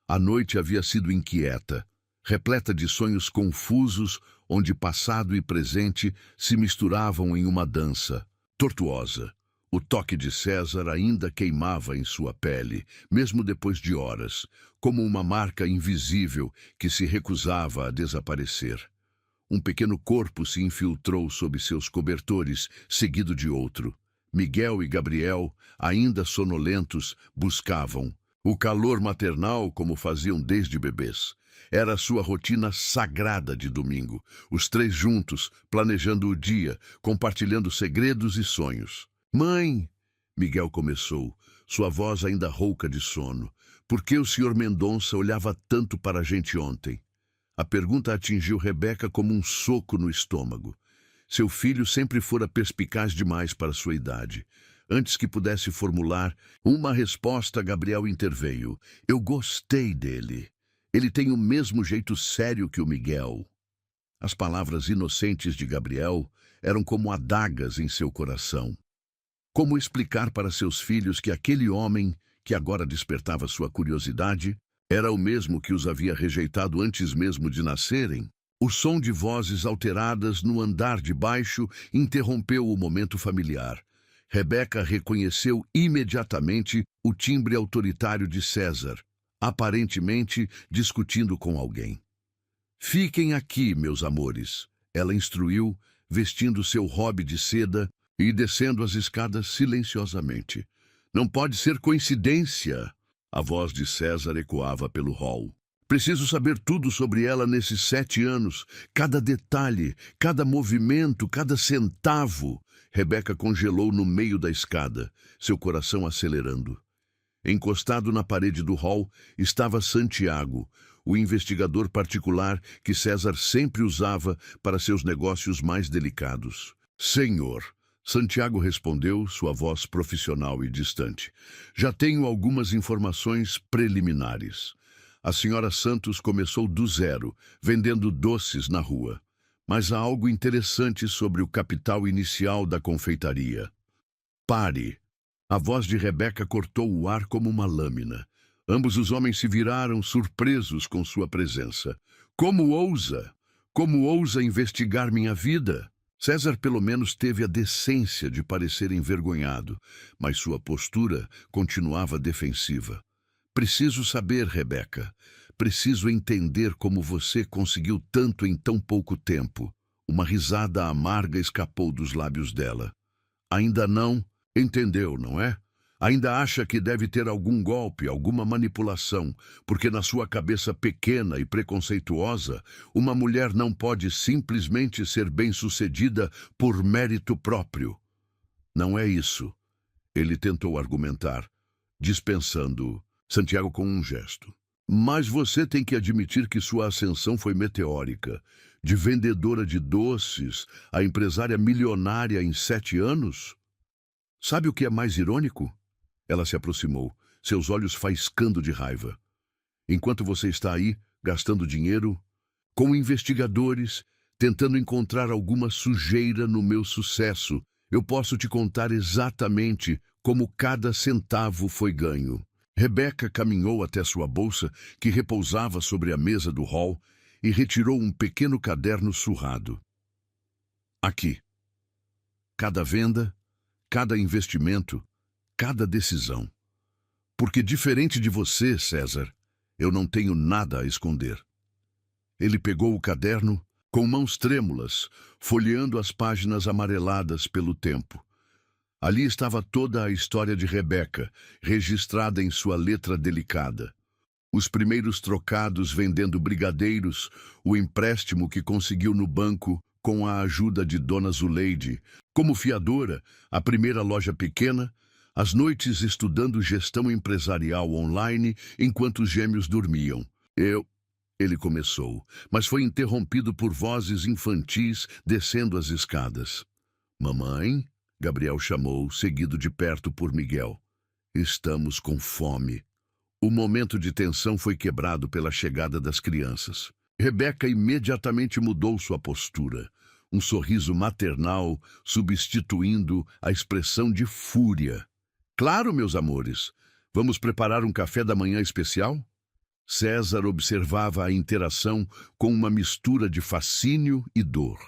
A noite havia sido inquieta, repleta de sonhos confusos, onde passado e presente se misturavam em uma dança tortuosa. O toque de César ainda queimava em sua pele, mesmo depois de horas, como uma marca invisível que se recusava a desaparecer. Um pequeno corpo se infiltrou sob seus cobertores, seguido de outro. Miguel e Gabriel, ainda sonolentos, buscavam o calor maternal como faziam desde bebês. Era a sua rotina sagrada de domingo, os 3 juntos, planejando o dia, compartilhando segredos e sonhos. Mãe, Miguel começou, sua voz ainda rouca de sono. Por que o Sr. Mendonça olhava tanto para a gente ontem? A pergunta atingiu Rebeca como um soco no estômago. Seu filho sempre fora perspicaz demais para sua idade. Antes que pudesse formular uma resposta, Gabriel interveio. Eu gostei dele. Ele tem o mesmo jeito sério que o Miguel. As palavras inocentes de Gabriel eram como adagas em seu coração. Como explicar para seus filhos que aquele homem, que agora despertava sua curiosidade, era o mesmo que os havia rejeitado antes mesmo de nascerem? O som de vozes alteradas no andar de baixo interrompeu o momento familiar. Rebeca reconheceu imediatamente o timbre autoritário de César, aparentemente discutindo com alguém. Fiquem aqui, meus amores, ela instruiu, vestindo seu robe de seda e descendo as escadas silenciosamente. Não pode ser coincidência. A voz de César ecoava pelo hall. Preciso saber tudo sobre ela nesses 7 anos, cada detalhe, cada movimento, cada centavo. Rebeca congelou no meio da escada, seu coração acelerando. Encostado na parede do hall estava Santiago, o investigador particular que César sempre usava para seus negócios mais delicados. Senhor, Santiago respondeu, sua voz profissional e distante. Já tenho algumas informações preliminares. A senhora Santos começou do zero, vendendo doces na rua. Mas há algo interessante sobre o capital inicial da confeitaria. Pare! A voz de Rebeca cortou o ar como uma lâmina. Ambos os homens se viraram surpresos com sua presença. Como ousa? Como ousa investigar minha vida? César pelo menos teve a decência de parecer envergonhado, mas sua postura continuava defensiva. Preciso saber, Rebeca. Preciso entender como você conseguiu tanto em tão pouco tempo. Uma risada amarga escapou dos lábios dela. Ainda não entendeu, não é? Ainda acha que deve ter algum golpe, alguma manipulação, porque na sua cabeça pequena e preconceituosa, uma mulher não pode simplesmente ser bem-sucedida por mérito próprio. Não é isso. Ele tentou argumentar, dispensando Santiago com um gesto. Mas você tem que admitir que sua ascensão foi meteórica. De vendedora de doces a empresária milionária em 7 anos? Sabe o que é mais irônico? Ela se aproximou, seus olhos faiscando de raiva. Enquanto você está aí, gastando dinheiro, com investigadores, tentando encontrar alguma sujeira no meu sucesso. Eu posso te contar exatamente como cada centavo foi ganho. Rebeca caminhou até sua bolsa, que repousava sobre a mesa do hall, e retirou um pequeno caderno surrado. Aqui. Cada venda, cada investimento, cada decisão. Porque diferente de você, César, eu não tenho nada a esconder. Ele pegou o caderno, com mãos trêmulas, folheando as páginas amareladas pelo tempo. Ali estava toda a história de Rebeca, registrada em sua letra delicada. Os primeiros trocados vendendo brigadeiros, o empréstimo que conseguiu no banco com a ajuda de Dona Zuleide, como fiadora, a primeira loja pequena, as noites estudando gestão empresarial online enquanto os gêmeos dormiam. Ele começou, mas foi interrompido por vozes infantis descendo as escadas. Mamãe, Gabriel chamou, seguido de perto por Miguel. Estamos com fome. O momento de tensão foi quebrado pela chegada das crianças. Rebeca imediatamente mudou sua postura, um sorriso maternal substituindo a expressão de fúria. Claro, meus amores. Vamos preparar um café da manhã especial? César observava a interação com uma mistura de fascínio e dor.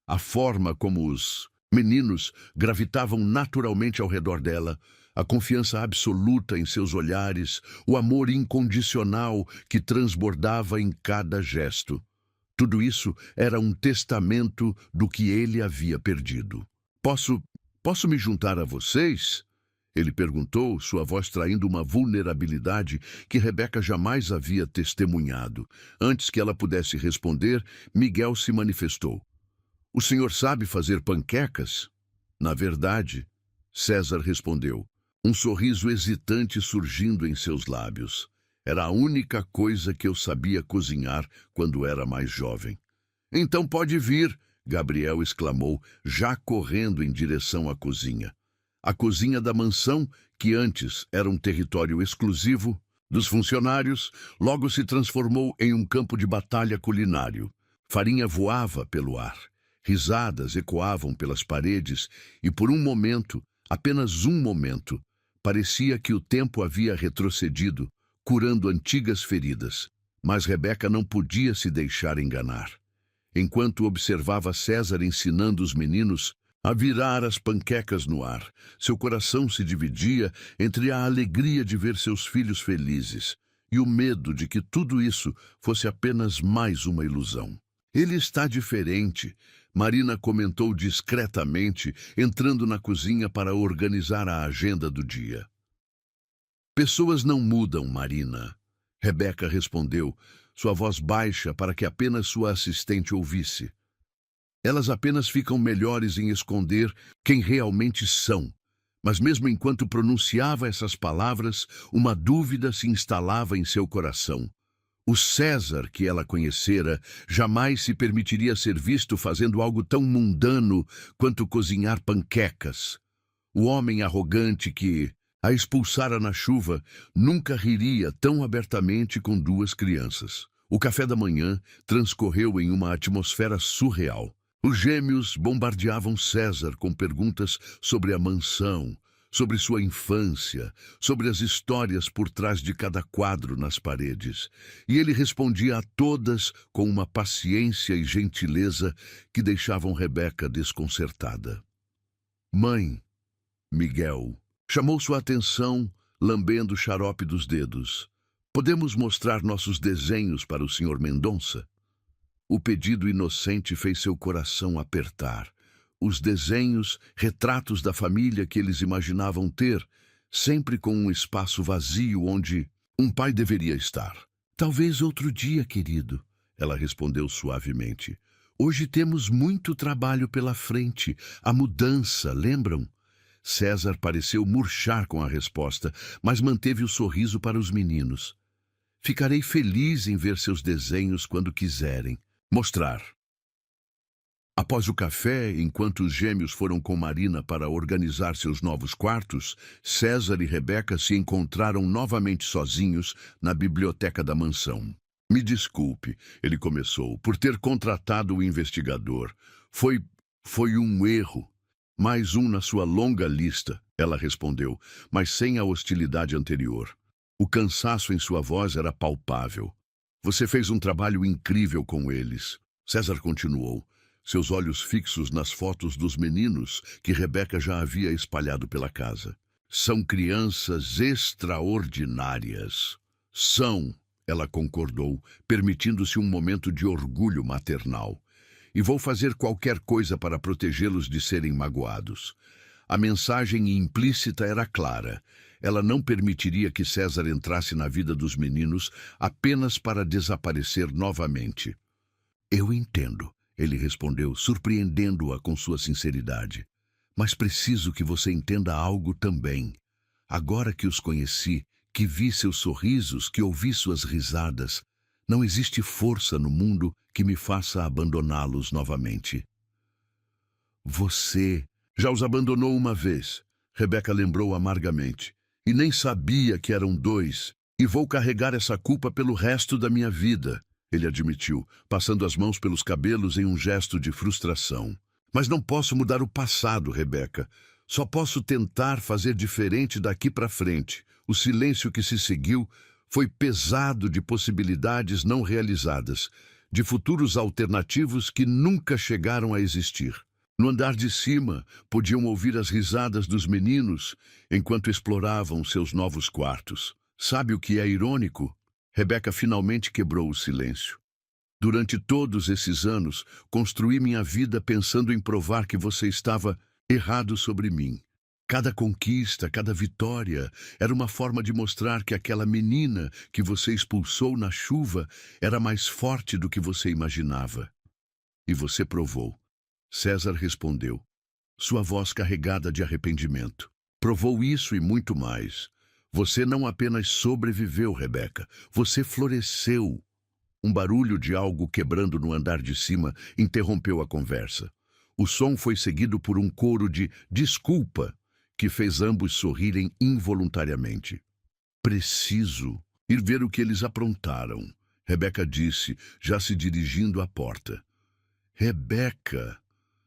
A forma como os meninos gravitavam naturalmente ao redor dela, a confiança absoluta em seus olhares, o amor incondicional que transbordava em cada gesto. Tudo isso era um testamento do que ele havia perdido. Posso me juntar a vocês? Ele perguntou, sua voz traindo uma vulnerabilidade que Rebeca jamais havia testemunhado. Antes que ela pudesse responder, Miguel se manifestou. O senhor sabe fazer panquecas? Na verdade, César respondeu, um sorriso hesitante surgindo em seus lábios. Era a única coisa que eu sabia cozinhar quando era mais jovem. Então pode vir, Gabriel exclamou, já correndo em direção à cozinha. A cozinha da mansão, que antes era um território exclusivo dos funcionários, logo se transformou em um campo de batalha culinário. Farinha voava pelo ar, risadas ecoavam pelas paredes e por um momento, apenas um momento, parecia que o tempo havia retrocedido, curando antigas feridas. Mas Rebeca não podia se deixar enganar. Enquanto observava César ensinando os meninos a virar as panquecas no ar, seu coração se dividia entre a alegria de ver seus filhos felizes e o medo de que tudo isso fosse apenas mais uma ilusão. Ele está diferente, Marina comentou discretamente, entrando na cozinha para organizar a agenda do dia. Pessoas não mudam, Marina, Rebeca respondeu, sua voz baixa para que apenas sua assistente ouvisse. Elas apenas ficam melhores em esconder quem realmente são. Mas mesmo enquanto pronunciava essas palavras, uma dúvida se instalava em seu coração. O César que ela conhecera jamais se permitiria ser visto fazendo algo tão mundano quanto cozinhar panquecas. O homem arrogante que a expulsara na chuva nunca riria tão abertamente com duas crianças. O café da manhã transcorreu em uma atmosfera surreal. Os gêmeos bombardeavam César com perguntas sobre a mansão, sobre sua infância, sobre as histórias por trás de cada quadro nas paredes. E ele respondia a todas com uma paciência e gentileza que deixavam Rebeca desconcertada. Mãe, Miguel chamou sua atenção, lambendo o xarope dos dedos. Podemos mostrar nossos desenhos para o Sr. Mendonça? O pedido inocente fez seu coração apertar. Os desenhos, retratos da família que eles imaginavam ter, sempre com um espaço vazio onde um pai deveria estar. Talvez outro dia, querido, ela respondeu suavemente. Hoje temos muito trabalho pela frente. A mudança, lembram? César pareceu murchar com a resposta, mas manteve o sorriso para os meninos. Ficarei feliz em ver seus desenhos quando quiserem. Mostrar. Após o café, enquanto os gêmeos foram com Marina para organizar seus novos quartos, César e Rebeca se encontraram novamente sozinhos na biblioteca da mansão. Me desculpe, ele começou, por ter contratado o investigador. Foi, foi um erro. Mais um na sua longa lista, ela respondeu, mas sem a hostilidade anterior. O cansaço em sua voz era palpável. Você fez um trabalho incrível com eles. César continuou, seus olhos fixos nas fotos dos meninos que Rebeca já havia espalhado pela casa. São crianças extraordinárias. São, ela concordou, permitindo-se um momento de orgulho maternal. E vou fazer qualquer coisa para protegê-los de serem magoados. A mensagem implícita era clara. Ela não permitiria que César entrasse na vida dos meninos apenas para desaparecer novamente. Eu entendo, ele respondeu, surpreendendo-a com sua sinceridade. Mas preciso que você entenda algo também. Agora que os conheci, que vi seus sorrisos, que ouvi suas risadas, não existe força no mundo que me faça abandoná-los novamente. Você já os abandonou uma vez, Rebeca lembrou amargamente, e nem sabia que eram dois, e vou carregar essa culpa pelo resto da minha vida, ele admitiu, passando as mãos pelos cabelos em um gesto de frustração. Mas não posso mudar o passado, Rebeca. Só posso tentar fazer diferente daqui para frente. O silêncio que se seguiu foi pesado de possibilidades não realizadas, de futuros alternativos que nunca chegaram a existir. No andar de cima, podiam ouvir as risadas dos meninos enquanto exploravam seus novos quartos. Sabe o que é irônico? Rebeca finalmente quebrou o silêncio. Durante todos esses anos, construí minha vida pensando em provar que você estava errado sobre mim. Cada conquista, cada vitória, era uma forma de mostrar que aquela menina que você expulsou na chuva era mais forte do que você imaginava. E você provou. César respondeu, sua voz carregada de arrependimento. Provou isso e muito mais. Você não apenas sobreviveu, Rebeca, você floresceu. Um barulho de algo quebrando no andar de cima interrompeu a conversa. O som foi seguido por um coro de desculpa, que fez ambos sorrirem involuntariamente. Preciso ir ver o que eles aprontaram, Rebeca disse, já se dirigindo à porta. Rebeca,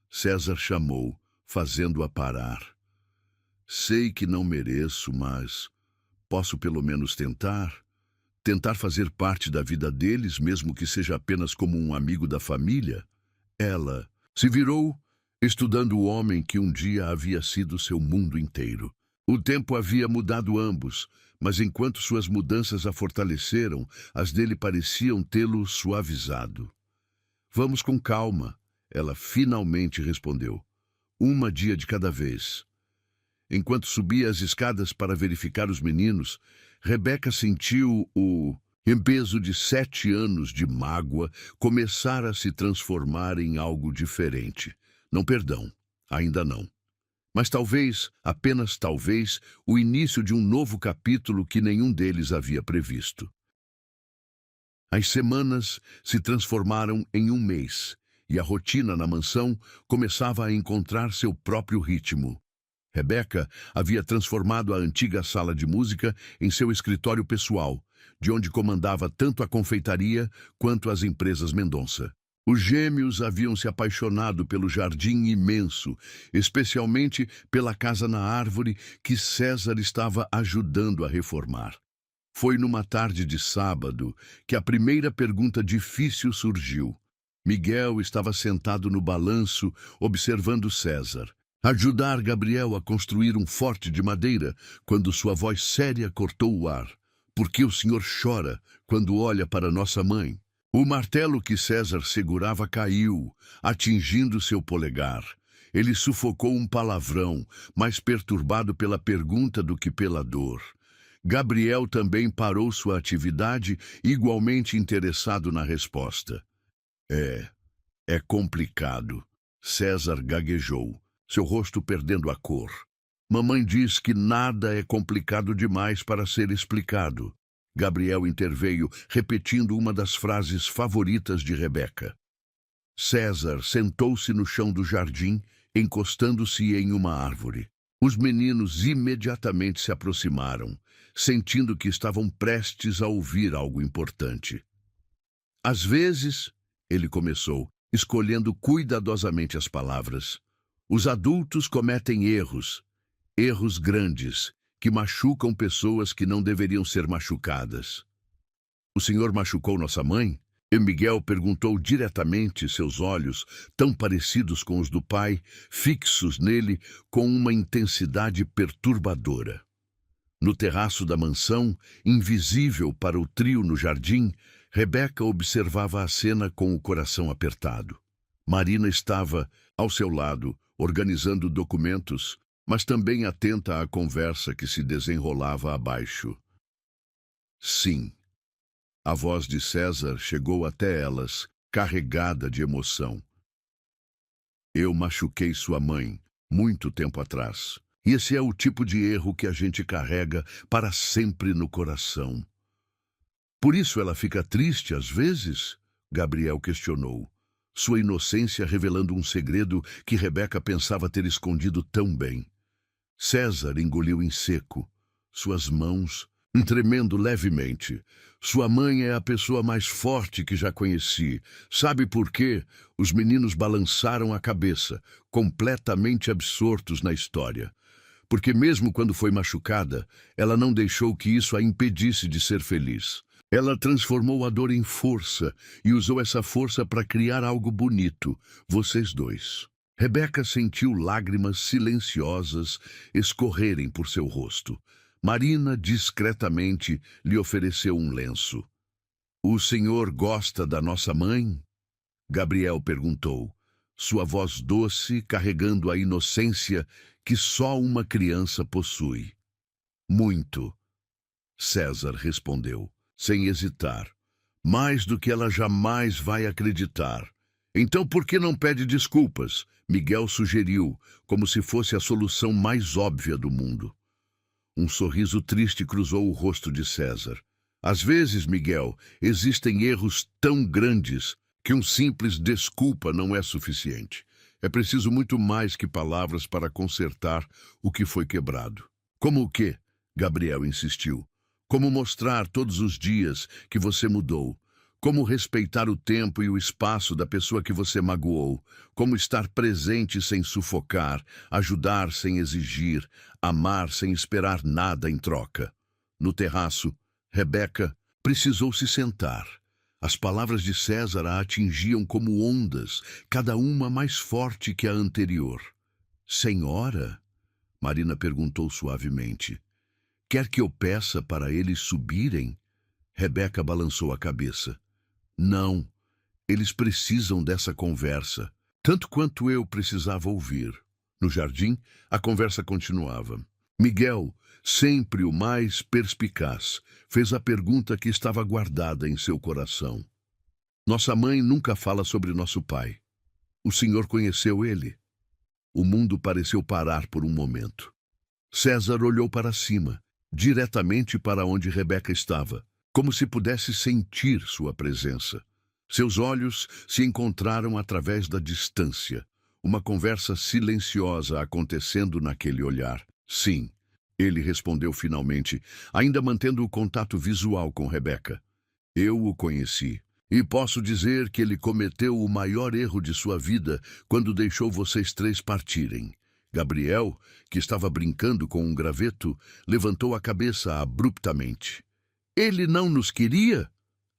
César chamou, fazendo-a parar. Sei que não mereço, mas posso pelo menos tentar? Tentar fazer parte da vida deles, mesmo que seja apenas como um amigo da família? Ela se virou, estudando o homem que um dia havia sido seu mundo inteiro. O tempo havia mudado ambos, mas enquanto suas mudanças a fortaleceram, as dele pareciam tê-lo suavizado. Vamos com calma, ela finalmente respondeu. Uma dia de cada vez. Enquanto subia as escadas para verificar os meninos, Rebeca sentiu o peso de 7 anos de mágoa começar a se transformar em algo diferente. Não perdão, ainda não. Mas talvez, apenas talvez, o início de um novo capítulo que nenhum deles havia previsto. As semanas se transformaram em um mês, e a rotina na mansão começava a encontrar seu próprio ritmo. Rebeca havia transformado a antiga sala de música em seu escritório pessoal, de onde comandava tanto a confeitaria quanto as empresas Mendonça. Os gêmeos haviam se apaixonado pelo jardim imenso, especialmente pela casa na árvore que César estava ajudando a reformar. Foi numa tarde de sábado que a primeira pergunta difícil surgiu. Miguel estava sentado no balanço, observando César. Ajudar Gabriel a construir um forte de madeira, quando sua voz séria cortou o ar. Por que o senhor chora quando olha para nossa mãe? O martelo que César segurava caiu, atingindo seu polegar. Ele sufocou um palavrão, mais perturbado pela pergunta do que pela dor. Gabriel também parou sua atividade, igualmente interessado na resposta. É complicado. César gaguejou, seu rosto perdendo a cor. Mamãe diz que nada é complicado demais para ser explicado. Gabriel interveio, repetindo uma das frases favoritas de Rebeca. César sentou-se no chão do jardim, encostando-se em uma árvore. Os meninos imediatamente se aproximaram, sentindo que estavam prestes a ouvir algo importante. Às vezes, ele começou, escolhendo cuidadosamente as palavras, os adultos cometem erros, erros grandes, que machucam pessoas que não deveriam ser machucadas. O senhor machucou nossa mãe? E Miguel perguntou diretamente, seus olhos, tão parecidos com os do pai, fixos nele com uma intensidade perturbadora. No terraço da mansão, invisível para o trio no jardim, Rebeca observava a cena com o coração apertado. Marina estava, ao seu lado, organizando documentos, mas também atenta à conversa que se desenrolava abaixo. Sim. A voz de César chegou até elas, carregada de emoção. Eu machuquei sua mãe, muito tempo atrás. E esse é o tipo de erro que a gente carrega para sempre no coração. Por isso ela fica triste às vezes? Gabriel questionou, sua inocência revelando um segredo que Rebeca pensava ter escondido tão bem. César engoliu em seco, suas mãos tremendo levemente. Sua mãe é a pessoa mais forte que já conheci. Sabe por quê? Os meninos balançaram a cabeça, completamente absortos na história. Porque mesmo quando foi machucada, ela não deixou que isso a impedisse de ser feliz. Ela transformou a dor em força e usou essa força para criar algo bonito, vocês dois. Rebeca sentiu lágrimas silenciosas escorrerem por seu rosto. Marina discretamente lhe ofereceu um lenço. O senhor gosta da nossa mãe? Gabriel perguntou, sua voz doce carregando a inocência que só uma criança possui. Muito, César respondeu, sem hesitar. Mais do que ela jamais vai acreditar. Então por que não pede desculpas? Miguel sugeriu, como se fosse a solução mais óbvia do mundo. Um sorriso triste cruzou o rosto de César. Às vezes, Miguel, existem erros tão grandes que um simples desculpa não é suficiente. É preciso muito mais que palavras para consertar o que foi quebrado. Como o quê? Gabriel insistiu. Como mostrar todos os dias que você mudou. Como respeitar o tempo e o espaço da pessoa que você magoou. Como estar presente sem sufocar, ajudar sem exigir, amar sem esperar nada em troca. No terraço, Rebeca precisou se sentar. As palavras de César a atingiam como ondas, cada uma mais forte que a anterior. Senhora? Marina perguntou suavemente. Quer que eu peça para eles subirem? Rebeca balançou a cabeça. Não, eles precisam dessa conversa, tanto quanto eu precisava ouvir. No jardim, a conversa continuava. Miguel, sempre o mais perspicaz, fez a pergunta que estava guardada em seu coração. Nossa mãe nunca fala sobre nosso pai. O senhor conheceu ele? O mundo pareceu parar por um momento. César olhou para cima, diretamente para onde Rebeca estava, como se pudesse sentir sua presença. Seus olhos se encontraram através da distância, uma conversa silenciosa acontecendo naquele olhar. Sim, ele respondeu finalmente, ainda mantendo o contato visual com Rebeca. Eu o conheci, e posso dizer que ele cometeu o maior erro de sua vida quando deixou vocês três partirem. Gabriel, que estava brincando com um graveto, levantou a cabeça abruptamente. Ele não nos queria?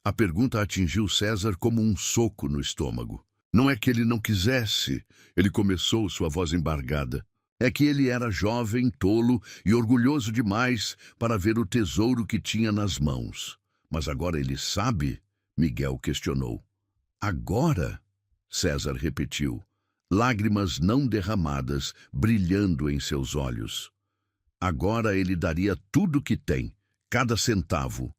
A pergunta atingiu César como um soco no estômago. Não é que ele não quisesse, ele começou, sua voz embargada. É que ele era jovem, tolo e orgulhoso demais para ver o tesouro que tinha nas mãos. Mas agora ele sabe? Miguel questionou. Agora? César repetiu, lágrimas não derramadas brilhando em seus olhos. Agora ele daria tudo o que tem, cada centavo,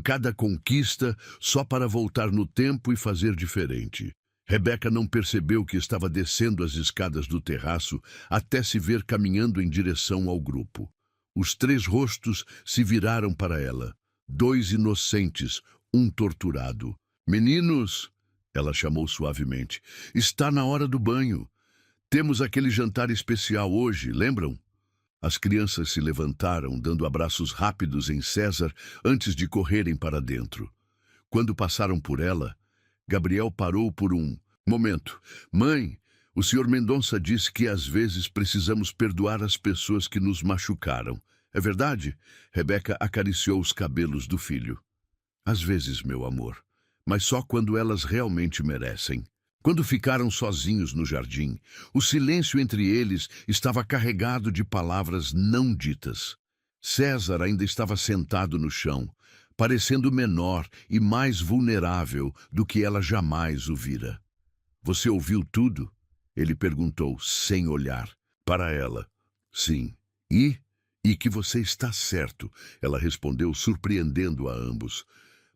cada conquista, só para voltar no tempo e fazer diferente. Rebeca não percebeu que estava descendo as escadas do terraço até se ver caminhando em direção ao grupo. Os três rostos se viraram para ela. Dois inocentes, um torturado. Meninos, ela chamou suavemente, está na hora do banho. Temos aquele jantar especial hoje, lembram? As crianças se levantaram, dando abraços rápidos em César antes de correrem para dentro. Quando passaram por ela, Gabriel parou por um momento. Mãe, o Sr. Mendonça disse que às vezes precisamos perdoar as pessoas que nos machucaram. É verdade? Rebeca acariciou os cabelos do filho. Às vezes, meu amor, mas só quando elas realmente merecem. Quando ficaram sozinhos no jardim, o silêncio entre eles estava carregado de palavras não ditas. César ainda estava sentado no chão, parecendo menor e mais vulnerável do que ela jamais o vira. Você ouviu tudo? Ele perguntou, sem olhar para ela. Sim. E que você está certo, ela respondeu, surpreendendo a ambos.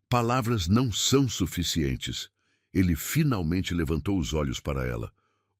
Palavras não são suficientes. Ele finalmente levantou os olhos para ela.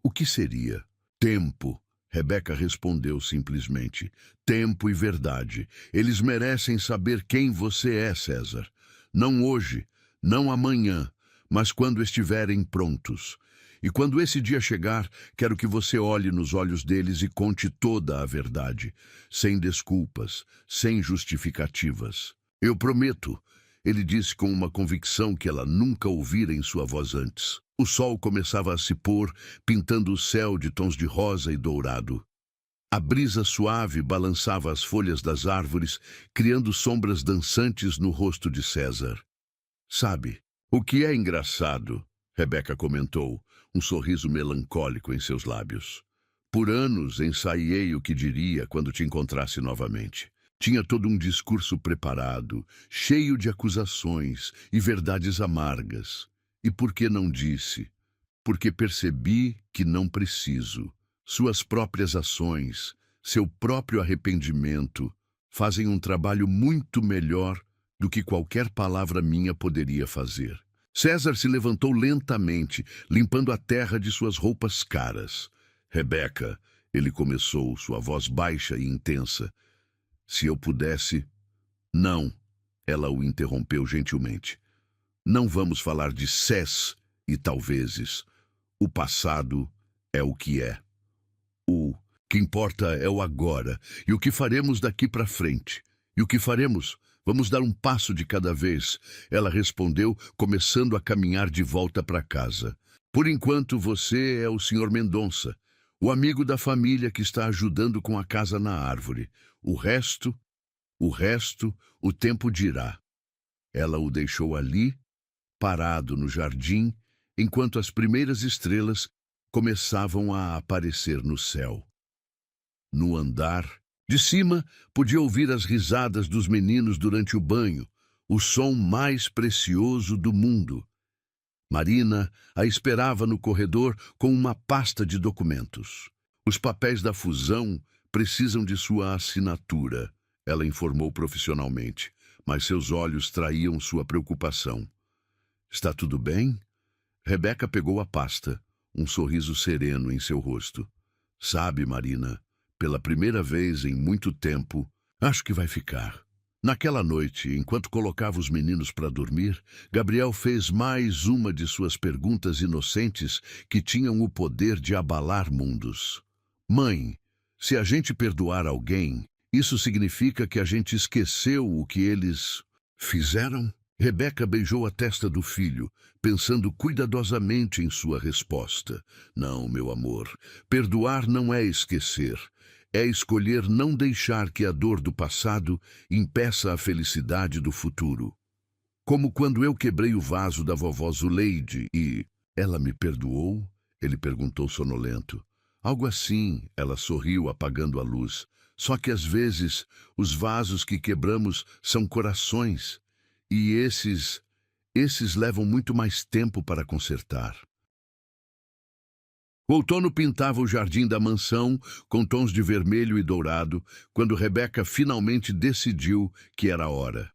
O que seria? Tempo. Rebeca respondeu simplesmente. Tempo e verdade. Eles merecem saber quem você é, César. Não hoje, não amanhã, mas quando estiverem prontos. E quando esse dia chegar, quero que você olhe nos olhos deles e conte toda a verdade, sem desculpas, sem justificativas. Eu prometo, ele disse com uma convicção que ela nunca ouvira em sua voz antes. O sol começava a se pôr, pintando o céu de tons de rosa e dourado. A brisa suave balançava as folhas das árvores, criando sombras dançantes no rosto de César. Sabe, o que é engraçado? Rebeca comentou, um sorriso melancólico em seus lábios. Por anos ensaiei o que diria quando te encontrasse novamente. Tinha todo um discurso preparado, cheio de acusações e verdades amargas. E por que não disse? Porque percebi que não preciso. Suas próprias ações, seu próprio arrependimento, fazem um trabalho muito melhor do que qualquer palavra minha poderia fazer. César se levantou lentamente, limpando a terra de suas roupas caras. Rebeca, ele começou, sua voz baixa e intensa. Se eu pudesse... Não, ela o interrompeu gentilmente. Não vamos falar de sés e talvezes. O passado é o que é. O que importa é o agora e o que faremos daqui para frente. E o que faremos? Vamos dar um passo de cada vez, ela respondeu, começando a caminhar de volta para casa. Por enquanto, você é o Sr. Mendonça, o amigo da família que está ajudando com a casa na árvore. O resto, o tempo dirá. Ela o deixou ali, parado no jardim, enquanto as primeiras estrelas começavam a aparecer no céu. No andar de cima, podia ouvir as risadas dos meninos durante o banho, o som mais precioso do mundo. Marina a esperava no corredor com uma pasta de documentos. Os papéis da fusão precisam de sua assinatura, ela informou profissionalmente, mas seus olhos traíam sua preocupação. Está tudo bem? Rebeca pegou a pasta, um sorriso sereno em seu rosto. Sabe, Marina, pela primeira vez em muito tempo, acho que vai ficar. Naquela noite, enquanto colocava os meninos para dormir, Gabriel fez mais uma de suas perguntas inocentes que tinham o poder de abalar mundos. Mãe, se a gente perdoar alguém, isso significa que a gente esqueceu o que eles fizeram? Rebeca beijou a testa do filho, pensando cuidadosamente em sua resposta. Não, meu amor, perdoar não é esquecer. É escolher não deixar que a dor do passado impeça a felicidade do futuro. Como quando eu quebrei o vaso da vovó Zuleide e... Ela me perdoou? Ele perguntou sonolento. Algo assim, ela sorriu apagando a luz. Só que às vezes os vasos que quebramos são corações. E esses levam muito mais tempo para consertar. O outono pintava o jardim da mansão com tons de vermelho e dourado, quando Rebeca finalmente decidiu que era a hora.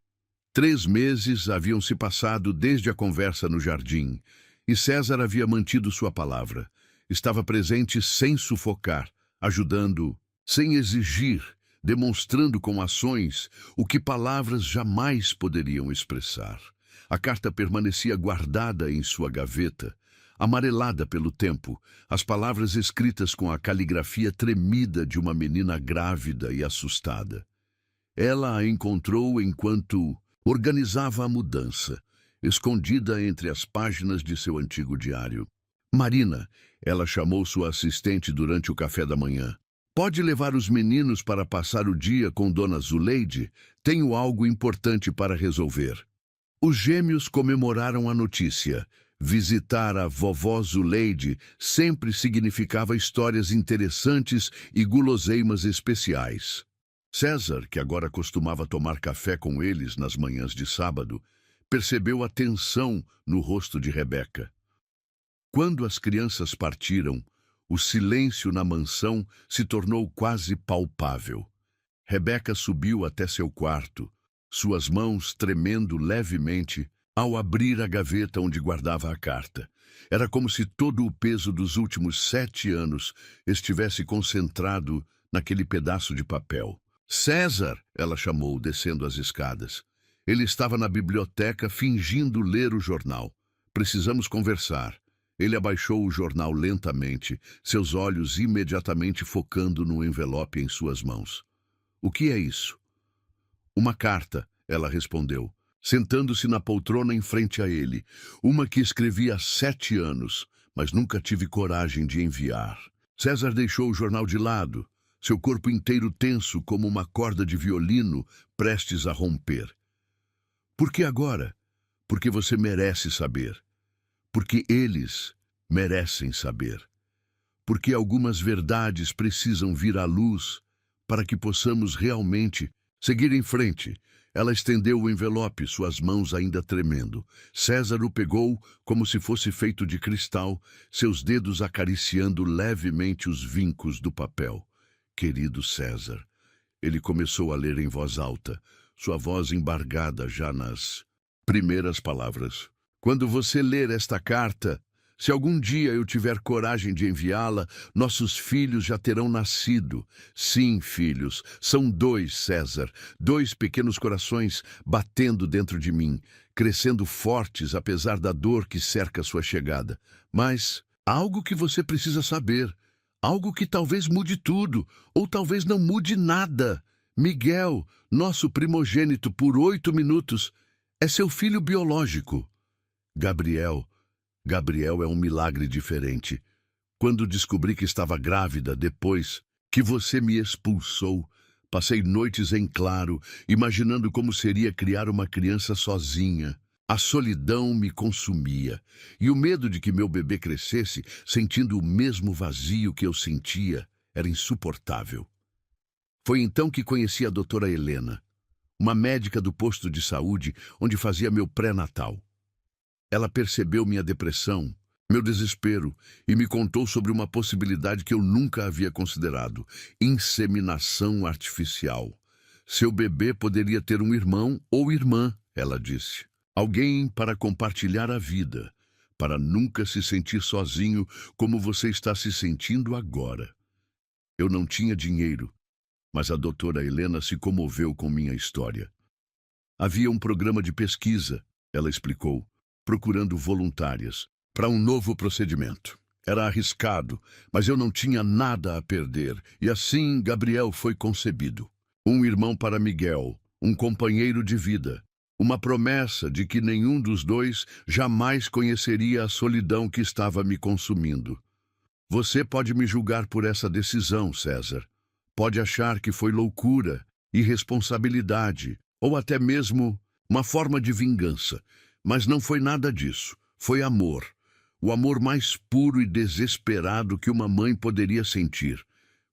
3 meses haviam se passado desde a conversa no jardim, e César havia mantido sua palavra. Estava presente sem sufocar, ajudando, sem exigir, demonstrando com ações o que palavras jamais poderiam expressar. A carta permanecia guardada em sua gaveta, amarelada pelo tempo, as palavras escritas com a caligrafia tremida de uma menina grávida e assustada. Ela a encontrou enquanto organizava a mudança, escondida entre as páginas de seu antigo diário. Marina, ela chamou sua assistente durante o café da manhã. Pode levar os meninos para passar o dia com Dona Zuleide? Tenho algo importante para resolver. Os gêmeos comemoraram a notícia. Visitar a vovó Zuleide sempre significava histórias interessantes e guloseimas especiais. César, que agora costumava tomar café com eles nas manhãs de sábado, percebeu a tensão no rosto de Rebeca. Quando as crianças partiram, o silêncio na mansão se tornou quase palpável. Rebeca subiu até seu quarto, suas mãos tremendo levemente ao abrir a gaveta onde guardava a carta. Era como se todo o peso dos últimos 7 anos estivesse concentrado naquele pedaço de papel. César, ela chamou, descendo as escadas. Ele estava na biblioteca fingindo ler o jornal. Precisamos conversar. Ele abaixou o jornal lentamente, seus olhos imediatamente focando no envelope em suas mãos. O que é isso? Uma carta, ela respondeu, sentando-se na poltrona em frente a ele. Uma que escrevi há 7 anos, mas nunca tive coragem de enviar. César deixou o jornal de lado, seu corpo inteiro tenso como uma corda de violino prestes a romper. Por que agora? Porque você merece saber. Porque eles merecem saber. Porque algumas verdades precisam vir à luz para que possamos realmente seguir em frente. Ela estendeu o envelope, suas mãos ainda tremendo. César o pegou como se fosse feito de cristal, seus dedos acariciando levemente os vincos do papel. Querido César, ele começou a ler em voz alta, sua voz embargada já nas primeiras palavras. Quando você ler esta carta, se algum dia eu tiver coragem de enviá-la, nossos filhos já terão nascido. Sim, filhos, são 2, César, 2 pequenos corações batendo dentro de mim, crescendo fortes apesar da dor que cerca sua chegada. Mas há algo que você precisa saber, algo que talvez mude tudo, ou talvez não mude nada. Miguel, nosso primogênito por 8 minutos, é seu filho biológico. Gabriel é um milagre diferente. Quando descobri que estava grávida, depois que você me expulsou, passei noites em claro, imaginando como seria criar uma criança sozinha. A solidão me consumia, e o medo de que meu bebê crescesse, sentindo o mesmo vazio que eu sentia, era insuportável. Foi então que conheci a doutora Helena, uma médica do posto de saúde onde fazia meu pré-natal. Ela percebeu minha depressão, meu desespero, e me contou sobre uma possibilidade que eu nunca havia considerado: inseminação artificial. Seu bebê poderia ter um irmão ou irmã, ela disse. Alguém para compartilhar a vida, para nunca se sentir sozinho como você está se sentindo agora. Eu não tinha dinheiro, mas a doutora Helena se comoveu com minha história. Havia um programa de pesquisa, ela explicou, procurando voluntárias para um novo procedimento. Era arriscado, mas eu não tinha nada a perder, e assim Gabriel foi concebido. Um irmão para Miguel, um companheiro de vida, uma promessa de que nenhum dos dois jamais conheceria a solidão que estava me consumindo. Você pode me julgar por essa decisão, César. Pode achar que foi loucura, irresponsabilidade, ou até mesmo uma forma de vingança. Mas não foi nada disso. Foi amor. O amor mais puro e desesperado que uma mãe poderia sentir.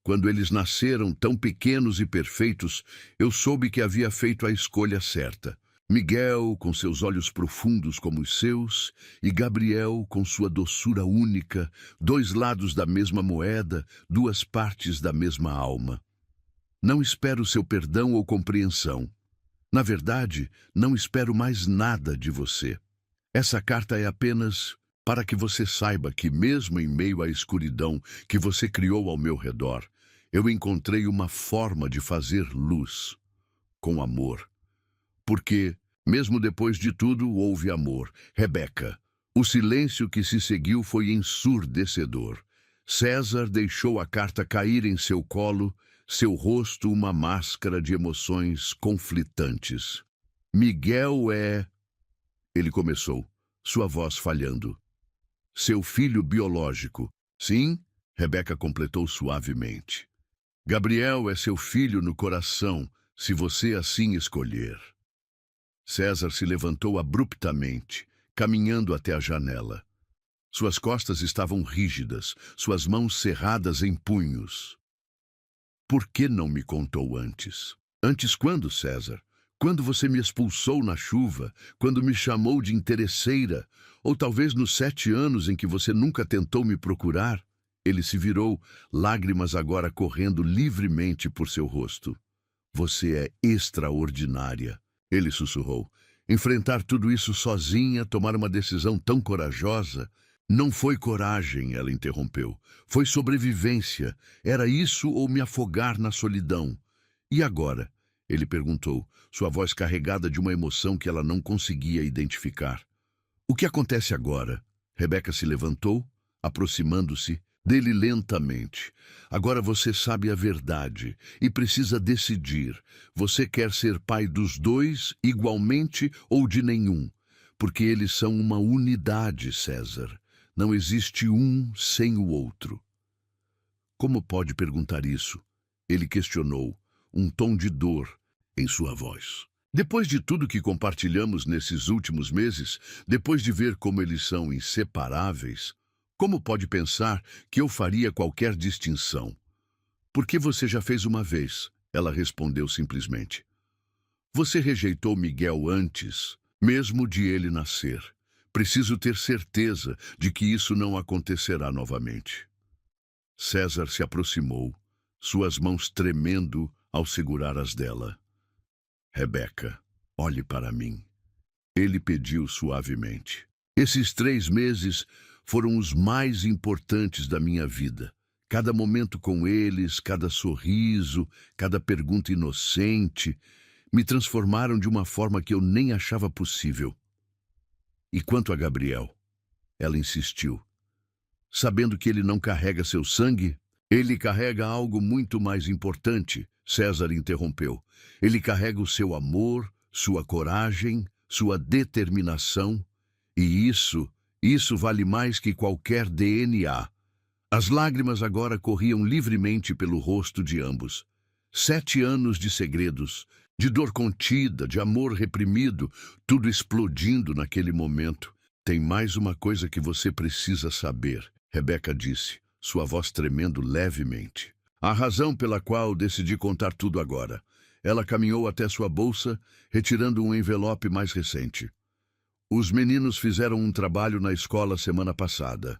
Quando eles nasceram tão pequenos e perfeitos, eu soube que havia feito a escolha certa. Miguel, com seus olhos profundos como os seus, e Gabriel, com sua doçura única, 2 lados da mesma moeda, 2 partes da mesma alma. Não espero seu perdão ou compreensão. Na verdade, não espero mais nada de você. Essa carta é apenas para que você saiba que, mesmo em meio à escuridão que você criou ao meu redor, eu encontrei uma forma de fazer luz, com amor. Porque, mesmo depois de tudo, houve amor. Rebeca, o silêncio que se seguiu foi ensurdecedor. César deixou a carta cair em seu colo, seu rosto uma máscara de emoções conflitantes. Miguel é... Ele começou, sua voz falhando. Seu filho biológico. Sim, Rebeca completou suavemente. Gabriel é seu filho no coração, se você assim escolher. César se levantou abruptamente, caminhando até a janela. Suas costas estavam rígidas, suas mãos cerradas em punhos. Por que não me contou antes? Antes quando, César? Quando você me expulsou na chuva? Quando me chamou de interesseira? Ou talvez nos 7 anos em que você nunca tentou me procurar? Ele se virou, lágrimas agora correndo livremente por seu rosto. Você é extraordinária, ele sussurrou. Enfrentar tudo isso sozinha, tomar uma decisão tão corajosa. Não foi coragem, ela interrompeu. Foi sobrevivência. Era isso ou me afogar na solidão? E agora? Ele perguntou, sua voz carregada de uma emoção que ela não conseguia identificar. O que acontece agora? Rebeca se levantou, aproximando-se dele lentamente. Agora você sabe a verdade e precisa decidir. Você quer ser pai dos dois igualmente ou de nenhum? Porque eles são uma unidade, César. Não existe um sem o outro. Como pode perguntar isso? Ele questionou, um tom de dor em sua voz. Depois de tudo que compartilhamos nesses últimos meses, depois de ver como eles são inseparáveis, como pode pensar que eu faria qualquer distinção? Porque você já fez uma vez, ela respondeu simplesmente. Você rejeitou Miguel antes, mesmo de ele nascer. Preciso ter certeza de que isso não acontecerá novamente. César se aproximou, suas mãos tremendo ao segurar as dela. Rebeca, olhe para mim. Ele pediu suavemente. Esses 3 meses foram os mais importantes da minha vida. Cada momento com eles, cada sorriso, cada pergunta inocente, me transformaram de uma forma que eu nem achava possível. E quanto a Gabriel? Ela insistiu. Sabendo que ele não carrega seu sangue, ele carrega algo muito mais importante, César interrompeu. Ele carrega o seu amor, sua coragem, sua determinação, e isso vale mais que qualquer DNA. As lágrimas agora corriam livremente pelo rosto de ambos. 7 anos de segredos, de dor contida, de amor reprimido, tudo explodindo naquele momento. Tem mais uma coisa que você precisa saber, Rebeca disse, sua voz tremendo levemente. A razão pela qual decidi contar tudo agora. Ela caminhou até sua bolsa, retirando um envelope mais recente. Os meninos fizeram um trabalho na escola semana passada.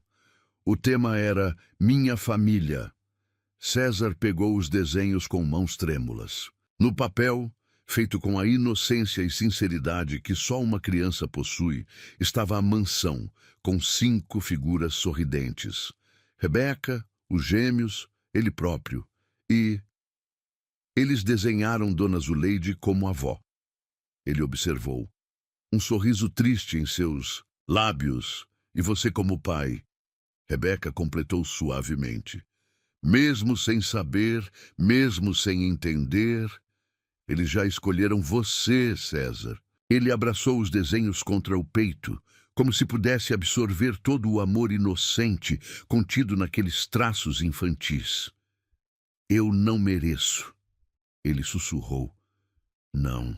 O tema era Minha Família. César pegou os desenhos com mãos trêmulas. No papel, feito com a inocência e sinceridade que só uma criança possui, estava a mansão, com 5 figuras sorridentes. Rebeca, os gêmeos, ele próprio. E eles desenharam Dona Zuleide como avó. Ele observou. Um sorriso triste em seus lábios. E você como pai. Rebeca completou suavemente. Mesmo sem saber, mesmo sem entender, eles já escolheram você, César. Ele abraçou os desenhos contra o peito, como se pudesse absorver todo o amor inocente contido naqueles traços infantis. Eu não mereço, ele sussurrou. Não,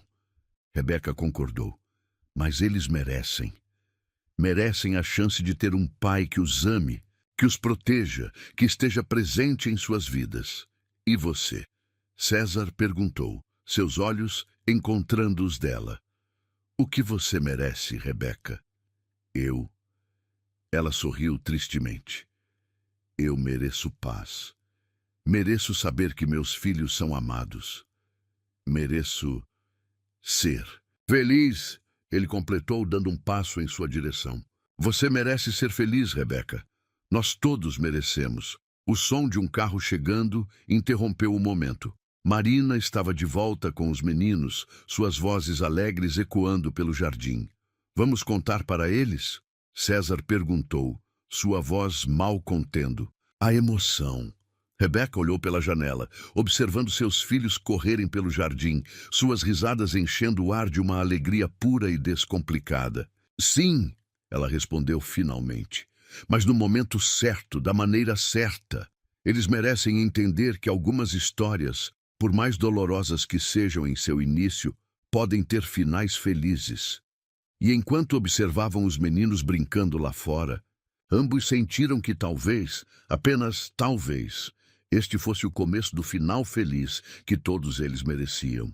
Rebeca concordou, mas eles merecem. Merecem a chance de ter um pai que os ame, que os proteja, que esteja presente em suas vidas. E você? César perguntou, seus olhos encontrando os dela. O que você merece, Rebeca? Eu? Ela sorriu tristemente. Eu mereço paz. Mereço saber que meus filhos são amados. Mereço ser feliz, ele completou dando um passo em sua direção. Você merece ser feliz, Rebeca. Nós todos merecemos. O som de um carro chegando interrompeu o momento. Marina estava de volta com os meninos, suas vozes alegres ecoando pelo jardim. Vamos contar para eles? César perguntou, sua voz mal contendo. A emoção. Rebeca olhou pela janela, observando seus filhos correrem pelo jardim, suas risadas enchendo o ar de uma alegria pura e descomplicada. Sim, ela respondeu finalmente. Mas no momento certo, da maneira certa. Eles merecem entender que algumas histórias, por mais dolorosas que sejam em seu início, podem ter finais felizes. E enquanto observavam os meninos brincando lá fora, ambos sentiram que talvez, apenas talvez, este fosse o começo do final feliz que todos eles mereciam.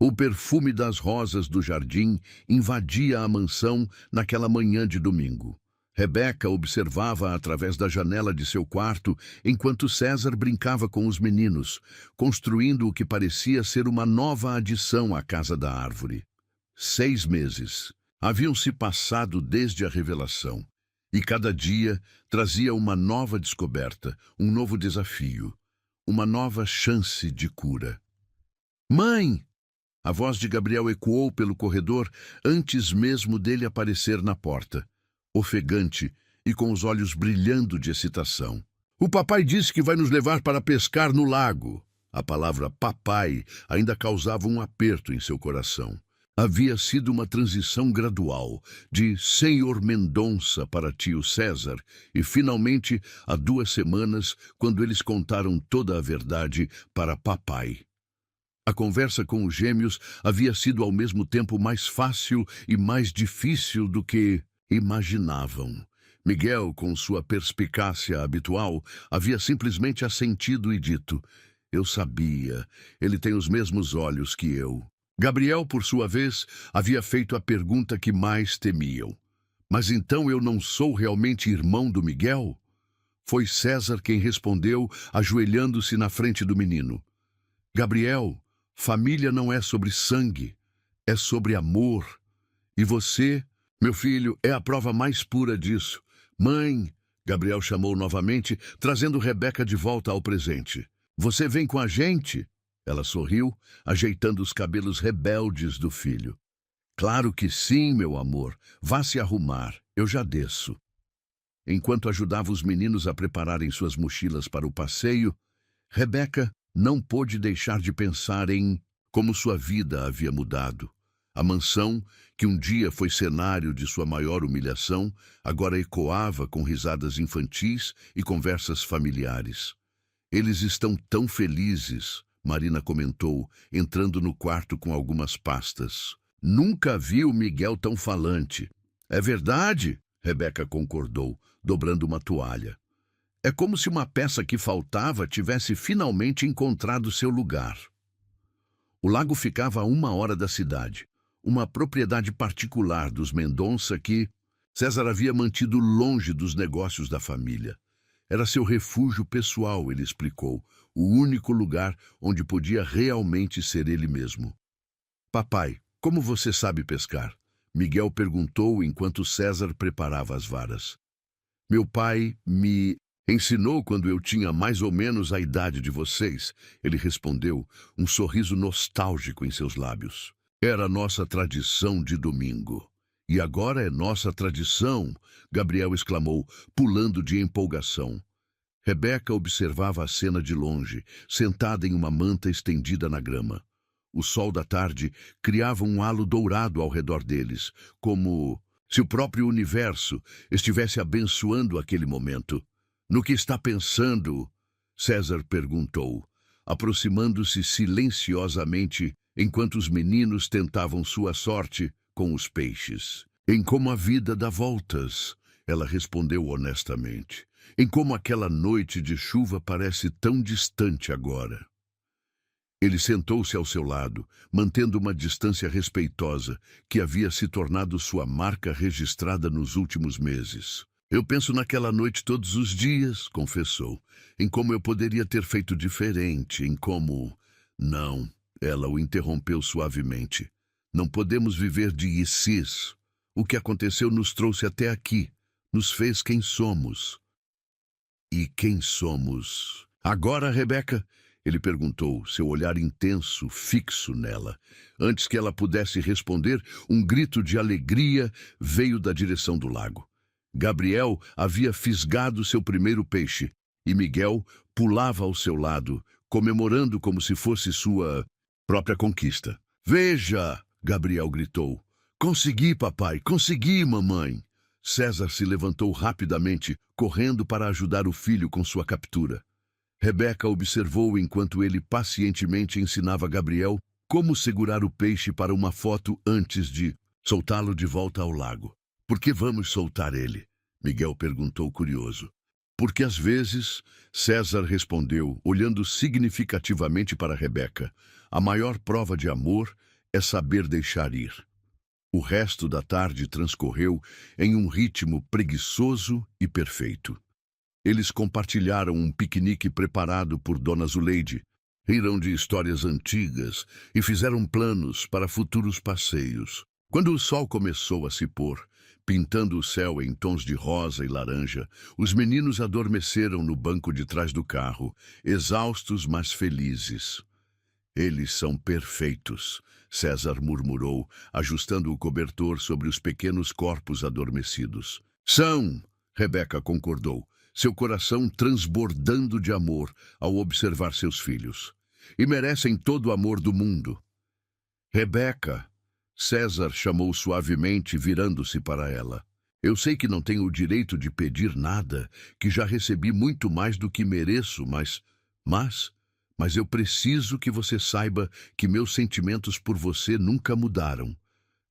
O perfume das rosas do jardim invadia a mansão naquela manhã de domingo. Rebeca observava através da janela de seu quarto enquanto César brincava com os meninos, construindo o que parecia ser uma nova adição à casa da árvore. 6 meses haviam se passado desde a revelação, e cada dia trazia uma nova descoberta, um novo desafio, uma nova chance de cura. Mãe! A voz de Gabriel ecoou pelo corredor antes mesmo dele aparecer na porta, ofegante e com os olhos brilhando de excitação. O papai disse que vai nos levar para pescar no lago. A palavra papai ainda causava um aperto em seu coração. Havia sido uma transição gradual, de Senhor Mendonça para tio César, e finalmente, há 2 semanas, quando eles contaram toda a verdade para papai. A conversa com os gêmeos havia sido ao mesmo tempo mais fácil e mais difícil do que imaginavam. Miguel, com sua perspicácia habitual, havia simplesmente assentido e dito: "Eu sabia, ele tem os mesmos olhos que eu." Gabriel, por sua vez, havia feito a pergunta que mais temiam: "Mas então eu não sou realmente irmão do Miguel?" Foi César quem respondeu, ajoelhando-se na frente do menino: "Gabriel, família não é sobre sangue, é sobre amor. E você, meu filho, é a prova mais pura disso." "Mãe," Gabriel chamou novamente, trazendo Rebeca de volta ao presente. "Você vem com a gente?" Ela sorriu, ajeitando os cabelos rebeldes do filho. "Claro que sim, meu amor. Vá se arrumar, eu já desço." Enquanto ajudava os meninos a prepararem suas mochilas para o passeio, Rebeca não pôde deixar de pensar em como sua vida havia mudado. A mansão, que um dia foi cenário de sua maior humilhação, agora ecoava com risadas infantis e conversas familiares. "Eles estão tão felizes," Marina comentou, entrando no quarto com algumas pastas. "Nunca vi o Miguel tão falante." "É verdade," Rebeca concordou, dobrando uma toalha. "É como se uma peça que faltava tivesse finalmente encontrado seu lugar." O lago ficava a 1 hora da cidade, uma propriedade particular dos Mendonça que César havia mantido longe dos negócios da família. Era seu refúgio pessoal, ele explicou, o único lugar onde podia realmente ser ele mesmo. "Papai, como você sabe pescar?" Miguel perguntou enquanto César preparava as varas. "Meu pai me ensinou quando eu tinha mais ou menos a idade de vocês," ele respondeu, um sorriso nostálgico em seus lábios. "Era nossa tradição de domingo." "E agora é nossa tradição," Gabriel exclamou, pulando de empolgação. Rebeca observava a cena de longe, sentada em uma manta estendida na grama. O sol da tarde criava um halo dourado ao redor deles, como se o próprio universo estivesse abençoando aquele momento. "No que está pensando?" César perguntou, aproximando-se silenciosamente enquanto os meninos tentavam sua sorte com os peixes. "Em como a vida dá voltas," ela respondeu honestamente. "Em como aquela noite de chuva parece tão distante agora." Ele sentou-se ao seu lado, mantendo uma distância respeitosa que havia se tornado sua marca registrada nos últimos meses. "Eu penso naquela noite todos os dias," confessou, "em como eu poderia ter feito diferente, em como..." "Não," ela o interrompeu suavemente. "Não podemos viver de ICs. O que aconteceu nos trouxe até aqui, nos fez quem somos." "E quem somos agora, Rebeca?" Ele perguntou, seu olhar intenso, fixo nela. Antes que ela pudesse responder, um grito de alegria veio da direção do lago. Gabriel havia fisgado seu primeiro peixe, e Miguel pulava ao seu lado, comemorando como se fosse sua própria conquista. "Veja!" Gabriel gritou, Consegui, papai, consegui, mamãe. César se levantou rapidamente, correndo para ajudar o filho com sua captura. Rebeca observou enquanto ele pacientemente ensinava Gabriel como segurar o peixe para uma foto antes de soltá-lo de volta ao lago. Por que vamos soltar ele? Miguel perguntou curioso. Porque às vezes, César respondeu, olhando significativamente para Rebeca, a maior prova de amor é saber deixar ir. O resto da tarde transcorreu em um ritmo preguiçoso e perfeito. Eles compartilharam um piquenique preparado por Dona Zuleide, riram de histórias antigas e fizeram planos para futuros passeios. Quando o sol começou a se pôr, pintando o céu em tons de rosa e laranja, os meninos adormeceram no banco de trás do carro, exaustos, mas felizes. Eles são perfeitos, César murmurou, ajustando o cobertor sobre os pequenos corpos adormecidos. São, Rebeca concordou, seu coração transbordando de amor ao observar seus filhos. E merecem todo o amor do mundo. Rebeca, César chamou suavemente, virando-se para ela. Eu sei que não tenho o direito de pedir nada, que já recebi muito mais do que mereço, mas eu preciso que você saiba que meus sentimentos por você nunca mudaram.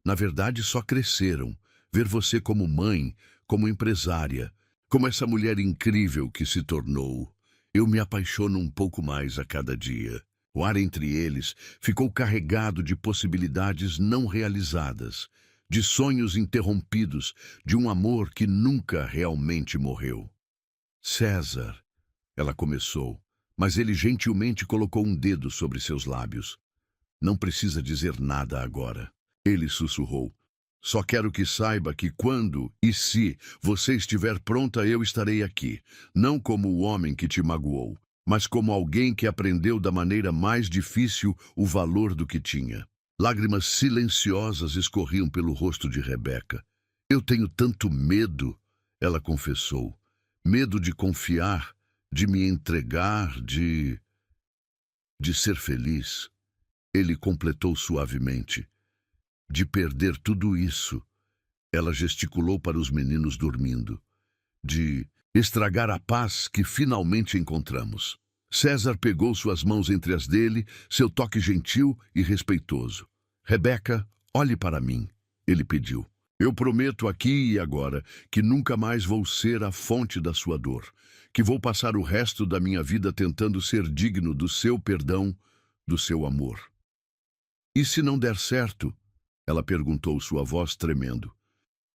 Na verdade, só cresceram. Ver você como mãe, como empresária, como essa mulher incrível que se tornou. Eu me apaixono um pouco mais a cada dia. O ar entre eles ficou carregado de possibilidades não realizadas, de sonhos interrompidos, de um amor que nunca realmente morreu. César, ela começou, mas ele gentilmente colocou um dedo sobre seus lábios. Não precisa dizer nada agora. Ele sussurrou. Só quero que saiba que quando e se você estiver pronta, eu estarei aqui, não como o homem que te magoou, mas como alguém que aprendeu da maneira mais difícil o valor do que tinha. Lágrimas silenciosas escorriam pelo rosto de Rebeca. Eu tenho tanto medo, ela confessou. Medo de confiar, de me entregar, de ser feliz. Ele completou suavemente. De perder tudo isso. Ela gesticulou para os meninos dormindo. De estragar a paz que finalmente encontramos. César pegou suas mãos entre as dele, seu toque gentil e respeitoso. Rebeca, olhe para mim, ele pediu. Eu prometo aqui e agora que nunca mais vou ser a fonte da sua dor, que vou passar o resto da minha vida tentando ser digno do seu perdão, do seu amor. E se não der certo? Ela perguntou, sua voz tremendo.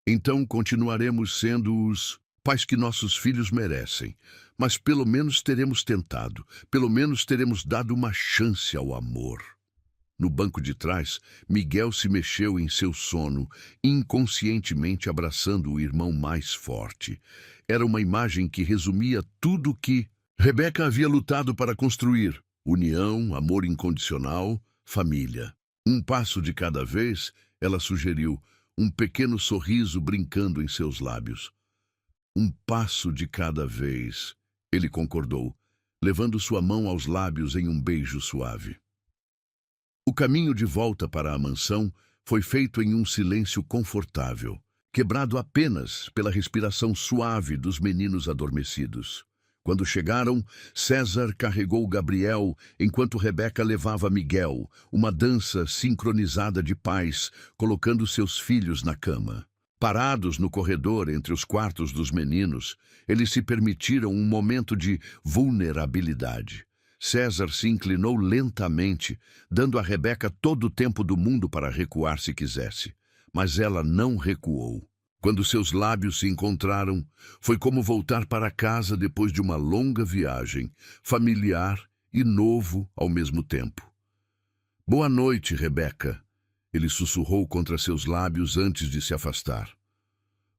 Então continuaremos sendo os pais que nossos filhos merecem, mas pelo menos teremos tentado, pelo menos teremos dado uma chance ao amor. No banco de trás, Miguel se mexeu em seu sono, inconscientemente abraçando o irmão mais forte. Era uma imagem que resumia tudo o que Rebeca havia lutado para construir: união, amor incondicional, família. Um passo de cada vez, ela sugeriu, um pequeno sorriso brincando em seus lábios. Um passo de cada vez, ele concordou, levando sua mão aos lábios em um beijo suave. O caminho de volta para a mansão foi feito em um silêncio confortável, quebrado apenas pela respiração suave dos meninos adormecidos. Quando chegaram, César carregou Gabriel, enquanto Rebeca levava Miguel, uma dança sincronizada de pais, colocando seus filhos na cama. Parados no corredor entre os quartos dos meninos, eles se permitiram um momento de vulnerabilidade. César se inclinou lentamente, dando a Rebeca todo o tempo do mundo para recuar se quisesse. Mas ela não recuou. Quando seus lábios se encontraram, foi como voltar para casa depois de uma longa viagem, familiar e novo ao mesmo tempo. Boa noite, Rebeca, ele sussurrou contra seus lábios antes de se afastar.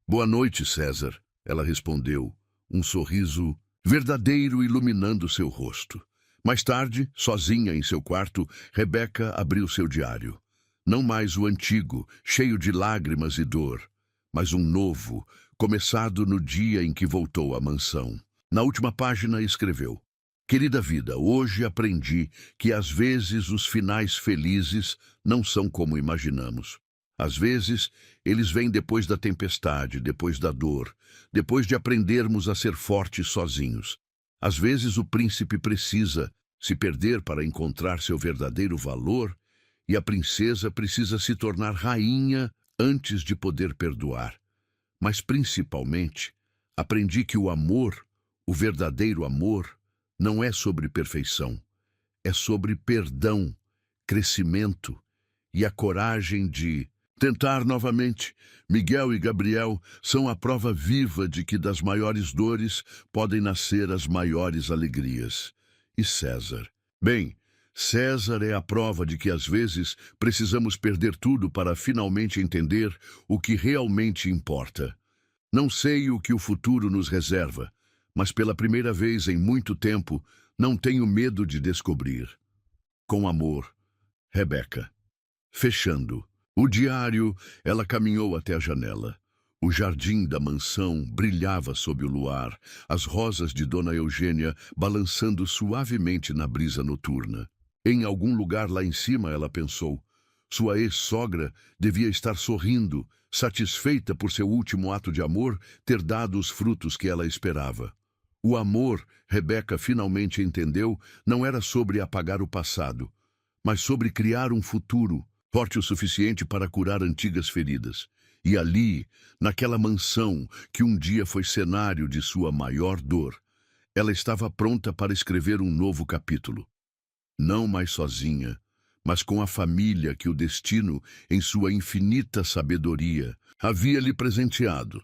Boa noite, César, ela respondeu, um sorriso verdadeiro iluminando seu rosto. Mais tarde, sozinha em seu quarto, Rebeca abriu seu diário. Não mais o antigo, cheio de lágrimas e dor, mas um novo, começado no dia em que voltou à mansão. Na última página escreveu: Querida vida, hoje aprendi que às vezes os finais felizes não são como imaginamos. Às vezes, eles vêm depois da tempestade, depois da dor, depois de aprendermos a ser fortes sozinhos. Às vezes, o príncipe precisa se perder para encontrar seu verdadeiro valor, e a princesa precisa se tornar rainha antes de poder perdoar. Mas, principalmente, aprendi que o amor, o verdadeiro amor, não é sobre perfeição, é sobre perdão, crescimento e a coragem de tentar novamente. Miguel e Gabriel são a prova viva de que das maiores dores podem nascer as maiores alegrias. E César? Bem, César é a prova de que às vezes precisamos perder tudo para finalmente entender o que realmente importa. Não sei o que o futuro nos reserva, mas pela primeira vez em muito tempo não tenho medo de descobrir. Com amor, Rebeca. Fechando o diário, ela caminhou até a janela. O jardim da mansão brilhava sob o luar, as rosas de Dona Eugênia balançando suavemente na brisa noturna. Em algum lugar lá em cima, ela pensou, sua ex-sogra devia estar sorrindo, satisfeita por seu último ato de amor ter dado os frutos que ela esperava. O amor, Rebeca finalmente entendeu, não era sobre apagar o passado, mas sobre criar um futuro forte o suficiente para curar antigas feridas. E ali, naquela mansão que um dia foi cenário de sua maior dor, ela estava pronta para escrever um novo capítulo. Não mais sozinha, mas com a família que o destino, em sua infinita sabedoria, havia lhe presenteado.